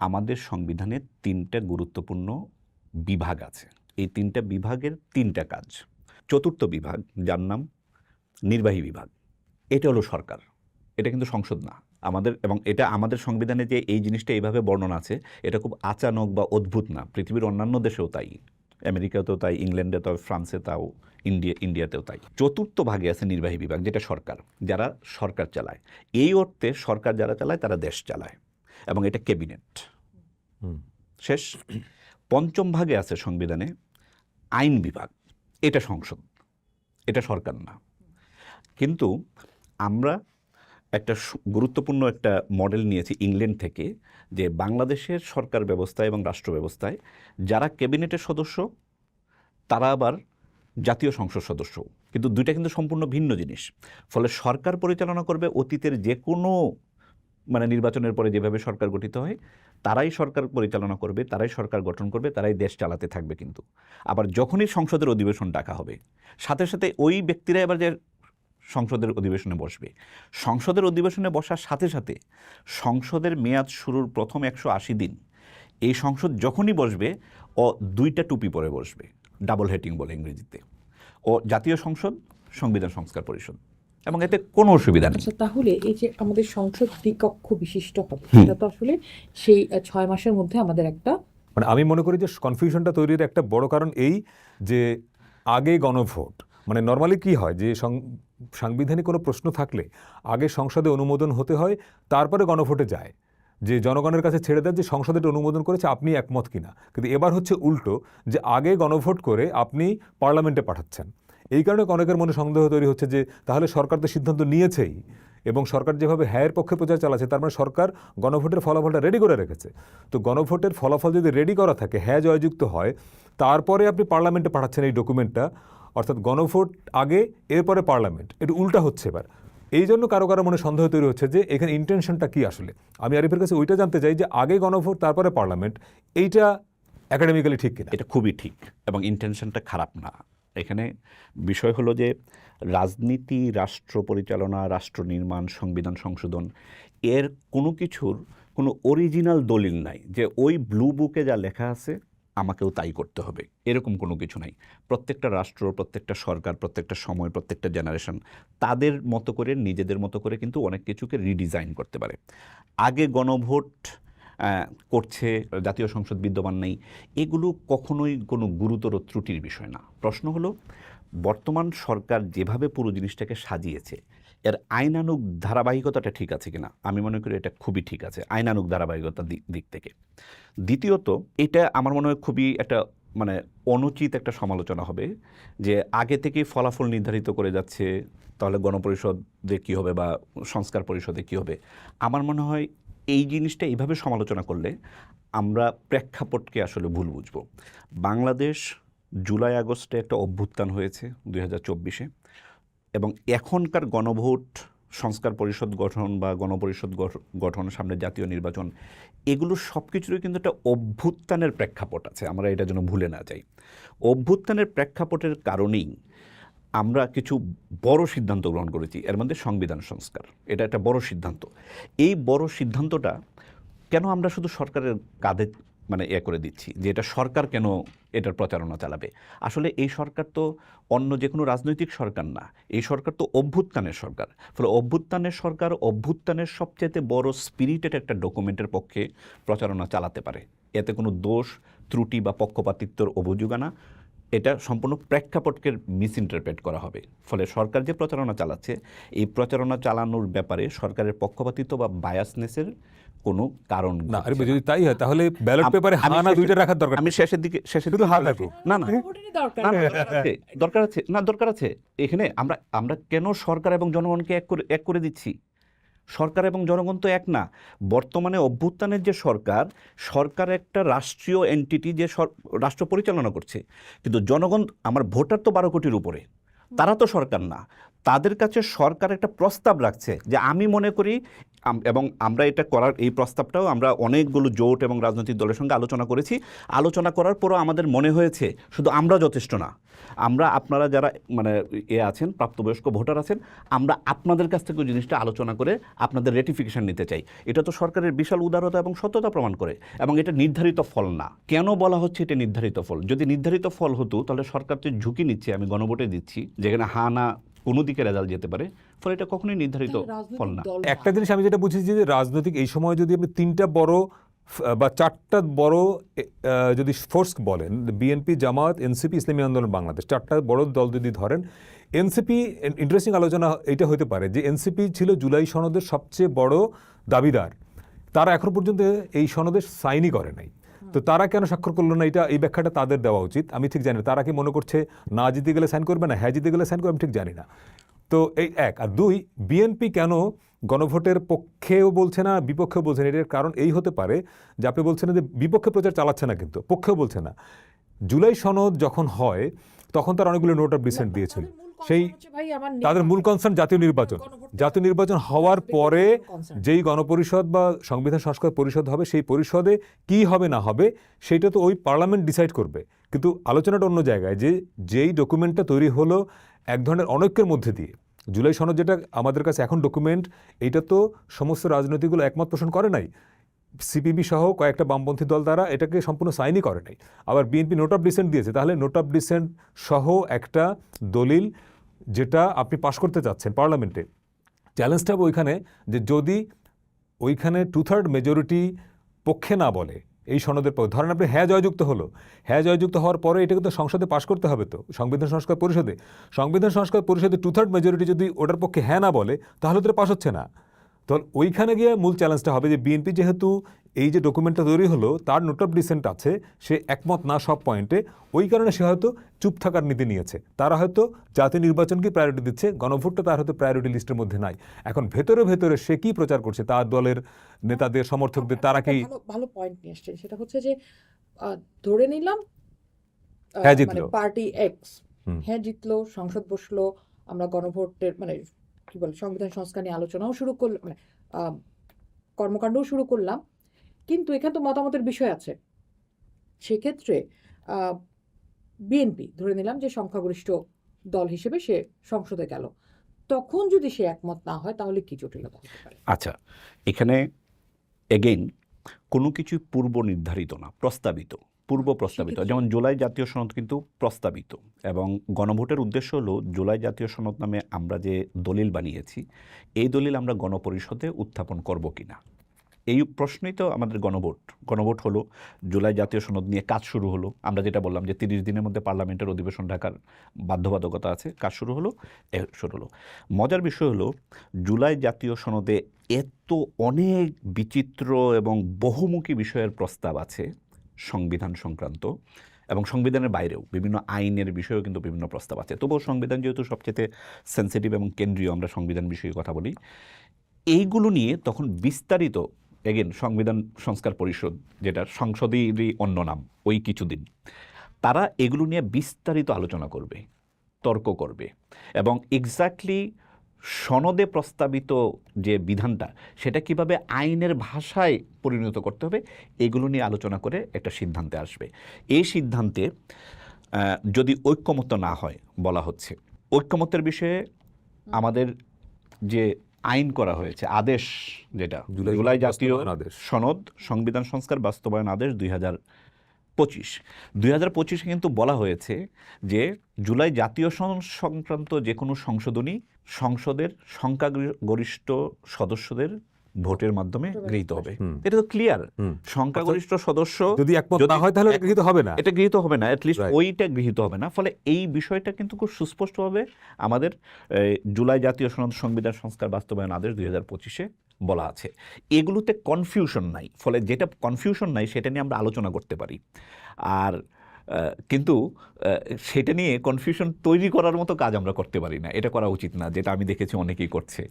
আমাদের সংবিধানে 3টা গুরুত্বপূর্ণ বিভাগ আছে, এই 3টা বিভাগের 3টা কাজ। চতুর্থ বিভাগ, যার নাম নির্বাহী বিভাগ, এটা হলো সরকার, এটা কিন্তু সংসদ না আমাদের। এবং এটা আমাদের সংবিধানে যে এই জিনিসটা এইভাবে বর্ণনা আছে, এটা খুব আচানক বা অদ্ভুত না, পৃথিবীর অন্যান্য দেশেও তাই, আমেরিকাতেও তাই, ইংল্যান্ডে তাও, ফ্রান্সে তাও, ইন্ডিয়াতেও তাই। চতুর্থ ভাগে আছে নির্বাহী বিভাগ, যেটা সরকার, যারা সরকার চালায়। এই অর্থে সরকার যারা চালায় তারা দেশ চালায়, এবং এটা ক্যাবিনেট। শেষ। পঞ্চম ভাগে আছে সংবিধানে আইন বিভাগ, এটা সংসদ, এটা সরকার না। কিন্তু আমরা একটা গুরুত্বপূর্ণ একটা মডেল নিয়েছি ইংল্যান্ড থেকে, যে বাংলাদেশের সরকার ব্যবস্থা এবং রাষ্ট্র ব্যবস্থায় যারা ক্যাবিনেটের সদস্য তারা আবার জাতীয় সংসদ সদস্য, কিন্তু দুইটা কিন্তু সম্পূর্ণ ভিন্ন জিনিস। ফলে সরকার পরিচালনা করবে অতীতের যে কোনো মানে নির্বাচনের পরে যেভাবে সরকার গঠিত হয় তারাই সরকার পরিচালনা করবে, তারাই সরকার গঠন করবে, তারাই দেশ চালাতে থাকবে। কিন্তু আবার যখনই সংসদের অধিবেশন ডাকা হবে সাথে সাথে ওই ব্যক্তিরা এবার যে সংসদের অধিবেশনে বসবে, সংসদের অধিবেশনে বসার সাথে সাথে সংসদের মেয়াদ শুরুর প্রথম 180 দিন এই সংসদ যখনই বসবে ও দুইটা টুপি পরে বসবে, ডাবল হেডিং বলে ইংরেজিতে, ও জাতীয় সংসদ, সংবিধান সংস্কার পরিষদ, এবং এতে কোনো অসুবিধা নেই। আচ্ছা, তাহলে এই যে আমাদের সংসদ দ্বিকক্ষ বিশিষ্ট হবে, সেটা তো আসলে সেই 6 মাসের মধ্যে আমাদের একটা মানে আমি মনে করি যে কনফিউশনটা তৈরির একটা বড় কারণ এই যে আগে গণভোট, মানে নর্মালি কি হয় যে সাংবিধানিক কোনো প্রশ্ন থাকলে আগে সংসদে অনুমোদন হতে হয়, তারপরে গণভোটে যায়, যে জনগণের কাছে ছেড়ে দেয় যে সংসদে এটা অনুমোদন করেছে আপনি একমত কিনা। কিন্তু এবার হচ্ছে উল্টো, যে আগে গণভোট করে আপনি পার্লামেন্টে পাঠাচ্ছেন। এই কারণে অনেকের মনে সন্দেহ তৈরি হচ্ছে যে তাহলে সরকার তো সিদ্ধান্ত নিয়েছেই, এবং সরকার যেভাবে হ্যায়ের পক্ষে প্রচার চালাচ্ছে তার মানে সরকার গণভোটের ফলাফলটা রেডি করে রেখেছে। তো গণভোটের ফলাফল যদি রেডি করা থাকে, হ্যাঁ জয়যুক্ত হয়, তারপরে আপনি পার্লামেন্টে পাঠাচ্ছেন এই ডকুমেন্টটা, অর্থাৎ গণভোট আগে এরপরে পার্লামেন্ট, এটা উল্টা হচ্ছে এবার। এই জন্য কারো কারো মনে সন্দেহ তৈরি হচ্ছে যে এখানে ইন্টেনশনটা কি আসলে। আমি আরিফের কাছে ওইটা জানতে চাই যে আগে গণভোট তারপরে পার্লামেন্ট, এইটা একাডেমিক্যালি ঠিক কিনা। এটা খুবই ঠিক এবং ইন্টেনশনটা খারাপ না। এখানে বিষয় হলো যে রাজনীতি, রাষ্ট্র পরিচালনা, রাষ্ট্র নির্মাণ, সংবিধান সংশোধন, এর কোনো কিছুর কোনো অরিজিনাল দলিল নাই যে ওই ব্লু বুকে যা লেখা আছে আমাকেও তাই করতে হবে, এরকম কোনো কিছু নাই। প্রত্যেকটা রাষ্ট্র, প্রত্যেকটা সরকার, প্রত্যেকটা সময়, প্রত্যেকটা জেনারেশন তাদের মতো করে, নিজেদের মতো করে কিন্তু অনেক কিছুকে রিডিজাইন করতে পারে। আগে গণভোট করছে, জাতীয় সংসদ বিদ্যমান নেই, এগুলো কখনোই কোনো গুরুতর ত্রুটির বিষয় না। প্রশ্ন হলো বর্তমান সরকার যেভাবে পুরো জিনিসটাকে সাজিয়েছে এর আইনানুগ ধারাবাহিকতাটা ঠিক আছে কিনা। আমি মনে করি এটা খুবই ঠিক আছে আইনানুগ ধারাবাহিকতার দিক থেকে। দ্বিতীয়ত, এটা আমার মনে হয় খুবই একটা মানে অনুচিত একটা সমালোচনা হবে যে আগে থেকেই ফলাফল নির্ধারিত করে যাচ্ছে, তাহলে গণপরিষদে কী হবে বা সংস্কার পরিষদে কী হবে। আমার মনে হয় এই জিনিসটা এইভাবে সমালোচনা করলে আমরা প্রেক্ষাপটকে আসলে ভুল বুঝব। বাংলাদেশ জুলাই আগস্টে একটা অভ্যুত্থান হয়েছে 2024-এ, এবং এখনকার গণভোট, সংস্কার পরিষদ গঠন বা গণপরিষদ গঠন, সামনে জাতীয় নির্বাচন, এগুলো সব কিছুরই কিন্তু একটা অভ্যুত্থানের প্রেক্ষাপট আছে, আমরা এটা যেন ভুলে না যাই। অভ্যুত্থানের প্রেক্ষাপটের কারণেই আমরা কিছু বড় সিদ্ধান্ত গ্রহণ করেছি, এর মধ্যে সংবিধান সংস্কার, এটা একটা বড় সিদ্ধান্ত। এই বড় সিদ্ধান্তটা কেন আমরা শুধু সরকারের কাঁধে মানে করে দিচ্ছি যে এটা সরকার কেন এটার প্রচারণা চালাবে। আসলে এই সরকার তো অন্য যে কোনো রাজনৈতিক সরকার না, এই সরকার তো অভ্যুত্থানের সরকার। ফলে অভ্যুত্থানের সরকার অভ্যুত্থানের সবচেয়ে বড় স্পিরিটেড একটা ডকুমেন্টের পক্ষে প্রচারণা চালাতে পারে। এতে কোনো দোষ, ত্রুটি বা পক্ষপাতিত্বর অভিযোগ আনা, এটা সম্পূর্ণ প্রেক্ষাপটকে মিসইন্টারপ্রেট করা হবে। ফলে সরকার যে প্রচারণা চালাচ্ছে, এই প্রচারণা চালানোর ব্যাপারে সরকারের পক্ষপাতিত্ব বা বায়াসনেসের কোনো কারণ না। আরে যদি তাই হয় তাহলে ব্যালট পেপারে হা না দুইটা রাখার দরকার। আমি শেষের দিকে শুধু হা থাকুক। না না দরকার আছে। এখানে আমরা কেন সরকার এবং জনগণকে এক করে দিচ্ছি? সরকার এবং জনগণ তো এক না। বর্তমানে অভ্যুত্থানের যে সরকার একটা রাষ্ট্রীয় এন্টিটি যে রাষ্ট্র পরিচালনা করছে, কিন্তু জনগণ, আমার ভোটার তো 12 কোটির উপরে, তারা তো সরকার না। তাদের কাছে সরকার একটা প্রস্তাব রাখছে যে আমি মনে করি, এবং আমরা এটা করার এই প্রস্তাবটাও আমরা অনেকগুলো জোট এবং রাজনৈতিক দলের সঙ্গে আলোচনা করেছি। আলোচনা করার পরও আমাদের মনে হয়েছে শুধু আমরা যথেষ্ট না, আমরা আপনারা যারা মানে আছেন, প্রাপ্তবয়স্ক ভোটার আছেন, আমরা আপনাদের কাছ থেকে জিনিসটা আলোচনা করে আপনাদের রেটিফিকেশন নিতে চাই। এটা তো সরকারের বিশাল উদারতা এবং সত্যতা প্রমাণ করে, এবং এটা নির্ধারিত ফল না। কেন বলা হচ্ছে এটা নির্ধারিত ফল? যদি নির্ধারিত ফল হতো তাহলে সরকার যে ঝুঁকি নিচ্ছে, আমি গণভোটে দিচ্ছি যেখানে হা না কোনো দিকে রেজাল্ট যেতে পারে, ফলে এটা কখনোই নির্ধারিত ফল না। একটা জিনিস আমি যেটা বুঝেছি যে রাজনৈতিক এই সময় যদি আপনি 3টা বড় বা 4টা বড় যদি ফোর্স বলেন, বিএনপি, জামায়াত, এনসিপি, ইসলামী আন্দোলন বাংলাদেশ, 4টা বড় দল যদি ধরেন, এনসিপি, ইন্টারেস্টিং আলোচনা এটা হতে পারে যে এনসিপি ছিল জুলাই সনদের সবচেয়ে বড় দাবিদার, তারা এখন পর্যন্ত এই সনদে সাইনই করে নাই। তো তারা কেন স্বাক্ষর করলো না, এই ব্যাখ্যাটা তাদের দেওয়া উচিত। আমি ঠিক জানি না তারা কি মনে করছে না জিতে গেলে সাইন করবে না, হ্যাঁ জিতে গেলে সাইন করবে, আমি ঠিক জানি না। তো এই এক। আর 2, বিএনপি কেন গণভোটের পক্ষেও বলছে না, বিপক্ষেও বলছে না? এটার কারণ এই হতে পারে যে আপনি বলছেন যে বিপক্ষে প্রচার চালাচ্ছে না, কিন্তু পক্ষেও বলছে না। জুলাই সনদ যখন হয় তখন তার অনেকগুলো নোট অফ ডিসেন্ট দিয়েছিল। সেই তাদের মূল কনসার্ন জাতীয় নির্বাচন। জাতীয় নির্বাচন হওয়ার পরে যেই গণপরিষদ বা সংবিধান সংস্কার পরিষদ হবে, সেই পরিষদে কি হবে না হবে সেইটা তো ওই পার্লামেন্ট ডিসাইড করবে। কিন্তু আলোচনাটা অন্য জায়গায়, যে যেই ডকুমেন্টটা তৈরি হলো এক ধরনের অনৈক্যের মধ্যে দিয়ে। জুলাই সনদ যেটা আমাদের কাছে এখন ডকুমেন্ট, এইটা তো সমস্ত রাজনৈতিকগুলো একমত পোষণ করে নাই। সিপিবি সহ কয়েকটা বামপন্থী দল দ্বারা এটাকে সম্পূর্ণ সাইনই করে নাই। আবার বিএনপি নোট অফ ডিসেন্ট দিয়েছে। তাহলে নোট অফ ডিসেন্ট সহ একটা দলিল যেটা আপনি পাশ করতে চাচ্ছেন পার্লামেন্টে, চ্যালেঞ্জটা ওইখানে যে যদি ওইখানে 2/3 মেজরিটি পক্ষে না বলে এই সনদের পক্ষে, ধরেন আপনি হ্যাঁ জয়যুক্ত হলো, হ্যাঁ জয়যুক্ত হওয়ার পরে এটাকে তো সংসদে পাশ করতে হবে, তো সংবিধান সংস্কার পরিষদে। সংবিধান সংস্কার পরিষদে 2/3 মেজরিটি যদি ওটার পক্ষে হ্যাঁ না বলে তাহলে তো পাশ হচ্ছে না। তো ওইখানে গিয়ে মূল চ্যালেঞ্জটা হবে যে বিএনপি যেহেতু এই যে ডকুমেন্টটা তৈরি হলো তার নোট অফ ডিসেন্ট আছে, সে একমত না সব পয়েন্টে, ওই কারণে সে হয়তো চুপ থাকার নীতি নিয়েছে। তারা হয়তো জাতীয় নির্বাচনকে প্রায়োরিটি দিচ্ছে, গণভোটটা তার হয়তো প্রায়োরিটি লিস্টের মধ্যে নাই। এখন ভেতরে ভেতরে সে কি প্রচার করছে, তার দলের নেতাদের সমর্থকদের, তারা কি ভালো পয়েন্ট নিয়ে আসছেন। সেটা হচ্ছে যে ধরে নিলাম হ্যাঁ জিতলো, পার্টি এক্স হ্যাঁ জিতলো, সংসদ বসলো, আমরা গণভোটের মানে কি বলে সংবিধান সংস্কার নিয়ে আলোচনাও শুরু করলাম, মানে কর্মকাণ্ডও শুরু করলাম, কিন্তু এখানে তো মতামতের বিষয় আছে। সেক্ষেত্রে বিএনপি ধরে নিলাম যে সংখ্যাগরিষ্ঠ দল হিসেবে সে সংসদে গেল, তখন যদি সে একমত না হয় তাহলে কি জটিলতা হতে পারে? আচ্ছা, এখানে এগেইন কোনো কিছু পূর্ব নির্ধারিত না, প্রস্তাবিত, পূর্ব প্রস্তাবিত। যেমন জুলাই জাতীয় সনদ কিন্তু প্রস্তাবিত, এবং গণভোটের উদ্দেশ্য হলো জুলাই জাতীয় সনদ নামে আমরা যে দলিল বানিয়েছি এই দলিল আমরা গণপরিষদে উত্থাপন করব কিনা, এই প্রশ্নই তো আমাদের গণভোট। গণভোট হলো, জুলাই জাতীয় সনদ নিয়ে কাজ শুরু হলো। আমরা যেটা বললাম যে 30 দিনের মধ্যে পার্লামেন্টের অধিবেশন ডাকার বাধ্যবাধকতা আছে, কাজ শুরু হলো, শুরু হলো। মজার বিষয় হলো জুলাই জাতীয় সনদে এত অনেক বিচিত্র এবং বহুমুখী বিষয়ের প্রস্তাব আছে সংবিধান সংক্রান্ত, এবং সংবিধানের বাইরেও বিভিন্ন আইনের বিষয়েও কিন্তু বিভিন্ন প্রস্তাব আছে। তবুও সংবিধান যেহেতু সবচেয়ে সেন্সিটিভ এবং কেন্দ্রীয়, আমরা সংবিধান বিষয়ে কথা বলি, এইগুলো নিয়ে তখন বিস্তারিত এগেন সংবিধান সংস্কার পরিষদ, যেটা সংসদেরই অন্য নাম, ওই কিছুদিন তারা এগুলো নিয়ে বিস্তারিত আলোচনা করবে, তর্ক করবে, এবং এক্স্যাক্টলি সনদে প্রস্তাবিত যে বিধানটা সেটা কিভাবে আইনের ভাষায় পরিণত করতে হবে এগুলো নিয়ে আলোচনা করে একটা সিদ্ধান্তে আসবে। এই সিদ্ধান্তে যদি ঐক্যমত্য না হয়, বলা হচ্ছে ঐক্যমত্যের বিষয়ে আমাদের যে আইন করা হয়েছে, আদেশ, যেটা জুলাই জাতীয় সনদ সংবিধান সংস্কার বাস্তবায়ন আদেশ 2025 কিন্তু বলা হয়েছে যে জুলাই জাতীয় সনদ সংক্রান্ত যে কোনো সংশোধনী সংসদের সংখ্যাগরিষ্ঠ সদস্যদের ভোটের মাধ্যমে গৃহীত হবে। এটা তো ক্লিয়ার, সংখ্যাগরিষ্ঠ সদস্য যদি একমত না হয় তাহলে গৃহীত হবে না, এটা গৃহীত হবে না, অ্যাটলিস্ট ওইটা গৃহীত হবে না। ফলে এই বিষয়টা কিন্তু খুব সুস্পষ্টভাবে আমাদের জুলাই জাতীয় সনদ সংবিধান সংস্কার বাস্তবায়ন আদেশ 2025 বলা আছে। এগুলোতে কনফিউশন নাই, ফলে যেটা কনফিউশন নাই সেটা নিয়ে আমরা আলোচনা করতে পারি। আর কিন্তু সেটা নিয়ে কনফিউশন তৈরি করার মতো কাজ আমরা করতে পারি না, এটা করা উচিত না, যেটা আমি দেখেছি অনেকেই করছে।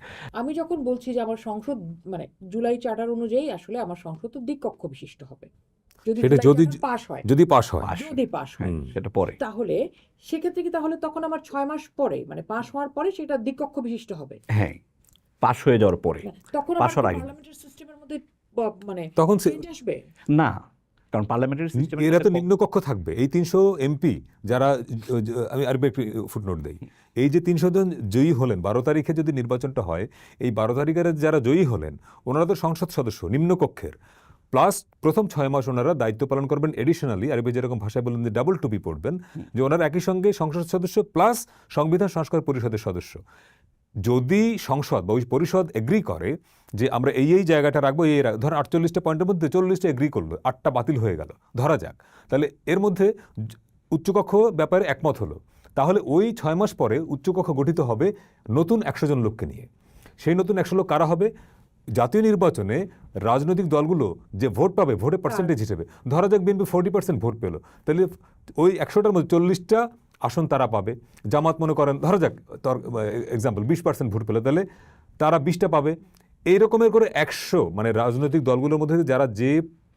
আমি যখন বলছি যে আমার সংসদ মানে জুলাই চার্টার অনুযায়ী আসলে আমার সংসদ তো দ্বিকক্ষ বিশিষ্ট হবে, যদি পাস হয়, যদি পাস হয়, সেটা পরে, তাহলে সেক্ষেত্রে কি তাহলে তখন আমার 6 মাস পরে মানে পাস হওয়ার পরে সেটা দ্বিকক্ষ বিশিষ্ট হবে? হ্যাঁ, পাস হয়ে যাওয়ার পরে, তখন পাস হওয়ার আগে পার্লামেন্টারি সিস্টেমের মধ্যে মানে তখন চেঞ্জ আসবে না, কারণ পার্লামেন্টারি সিস্টেম এরা তো নিম্নকক্ষ থাকবে। এই 300 এমপি যারা, আমি আরেকবার একটু ফুটনোট দেই, এই যে 300 জন জয়ী হলেন 12 তারিখে যদি নির্বাচনটা হয়, এই 12 তারিখের যারা জয়ী হলেন ওনারা তো সংসদ সদস্য নিম্নকক্ষের, প্লাস প্রথম 6 মাস ওনারা দায়িত্ব পালন করবেন এডিশনালি, আরবি যেরকম ভাষায় বললেন যে ডাবল টুপি পড়বেন, যে ওনারা একই সঙ্গে সংসদ সদস্য প্লাস সংবিধান সংস্কার পরিষদের সদস্য। যদি সংসদ বা ওই পরিষদ এগ্রি করে যে আমরা এই জায়গাটা রাখবো, এই ধর 48টা পয়েন্টের মধ্যে 40টা এগ্রি করলো, 8টা বাতিল হয়ে গেল ধরা যাক, তাহলে এর মধ্যে উচ্চকক্ষ ব্যাপারে একমত হলো, তাহলে ওই 6 মাস পরে উচ্চকক্ষ গঠিত হবে নতুন 100 জন লোককে নিয়ে। সেই নতুন 100 লোক কারা হবে? জাতীয় নির্বাচনে রাজনৈতিক দলগুলো যে ভোট পাবে, ভোটের পার্সেন্টেজ হিসেবে ধরা যাক বিএনপি 40% ভোট পেল, তাহলে ওই 100টার মধ্যে 40টা আসন তারা পাবে। জামাত মনে করেন ধরা যাক এক্সাম্পল 20% ভোট পেল, তাহলে তারা 20টা পাবে। এই রকমের করে 100 মানে রাজনৈতিক দলগুলোর মধ্যে যারা যে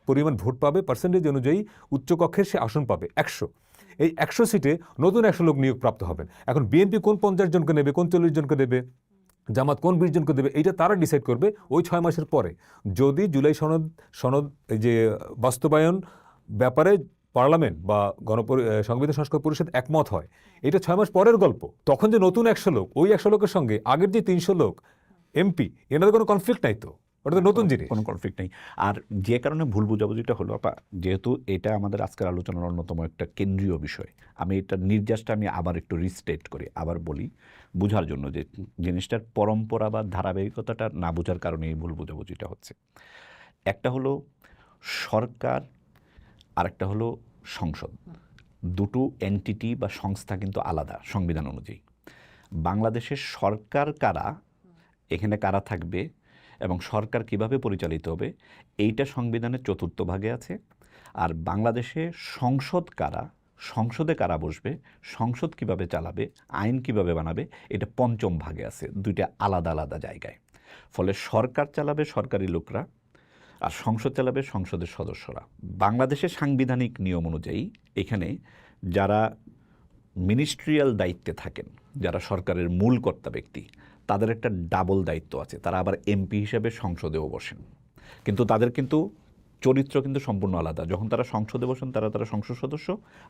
পরিমাণ ভোট পাবে পার্সেন্টেজ অনুযায়ী উচ্চকক্ষের সে আসন পাবে 100। এই 100 সিটে নতুন 100 লোক নিয়োগ প্রাপ্ত হবেন। এখন বিএনপি কোন 50 জনকে নেবে, কোন 40 জনকে দেবে, জামাত কোন 20 জনকে দেবে, এইটা তারা ডিসাইড করবে ওই 6 মাসের পরে। যদি জুলাই সনদ এই যে বাস্তবায়ন ব্যাপারে পার্লামেন্ট বা সংবিধান সংস্কার পরিষদ একমত হয়, এটা 6 মাস পরের গল্প। তখন যে নতুন 100 লোক, ওই 100 লোকের সঙ্গে আগের যে 300 লোক এমপি, এনাদের কোনো কনফ্লিক্ট নাই তো, ওটা তো নতুন জিনিস। কোনো কনফ্লিক্ট নেই। আর যে কারণে ভুল বোঝাবুঝিটা হলো আপা, যেহেতু এটা আমাদের আজকের আলোচনার অন্যতম একটা কেন্দ্রীয় বিষয়, আমি এটা নির্যাসটা আমি আবার একটু রিস্টেট করি, আবার বলি বোঝার জন্য যে জিনিসটার পরম্পরা বা ধারাবাহিকতাটা না বোঝার কারণে এই ভুল বোঝাবুঝিটা হচ্ছে। একটা হলো সরকার, আরেকটা হলো সংসদ, দুটো এন্টিটি বা সংস্থা কিন্তু আলাদা সংবিধান অনুযায়ী। বাংলাদেশের সরকার কারা, এখানে কারা থাকবে এবং সরকার কিভাবে পরিচালিত হবে, এইটা সংবিধানের 4th ভাগে আছে। আর বাংলাদেশে সংসদ কারা, সংসদে কারা বসবে, সংসদ কিভাবে চালাবে, আইন কিভাবে বানাবে, এটা 5ম ভাগে আছে, দুইটা আলাদা আলাদা জায়গায়। ফলে সরকার চালাবে সরকারি লোকরা, আর সংসদ চালাবে সংসদের সদস্যরা। বাংলাদেশের সাংবিধানিক নিয়ম অনুযায়ী এখানে যারা মিনিস্ট্রিয়াল দায়িত্বে থাকেন, যারা সরকারের মূল কর্তা ব্যক্তি, তাদের একটা ডাবল দায়িত্ব আছে, তারা আবার এমপি হিসেবে সংসদেও বসেন। কিন্তু তাদের কিন্তু চরিত্র কিন্তু সম্পূর্ণ আলাদা। যখন তারা সংসদে বসেন তারা সংসদ সদস্য,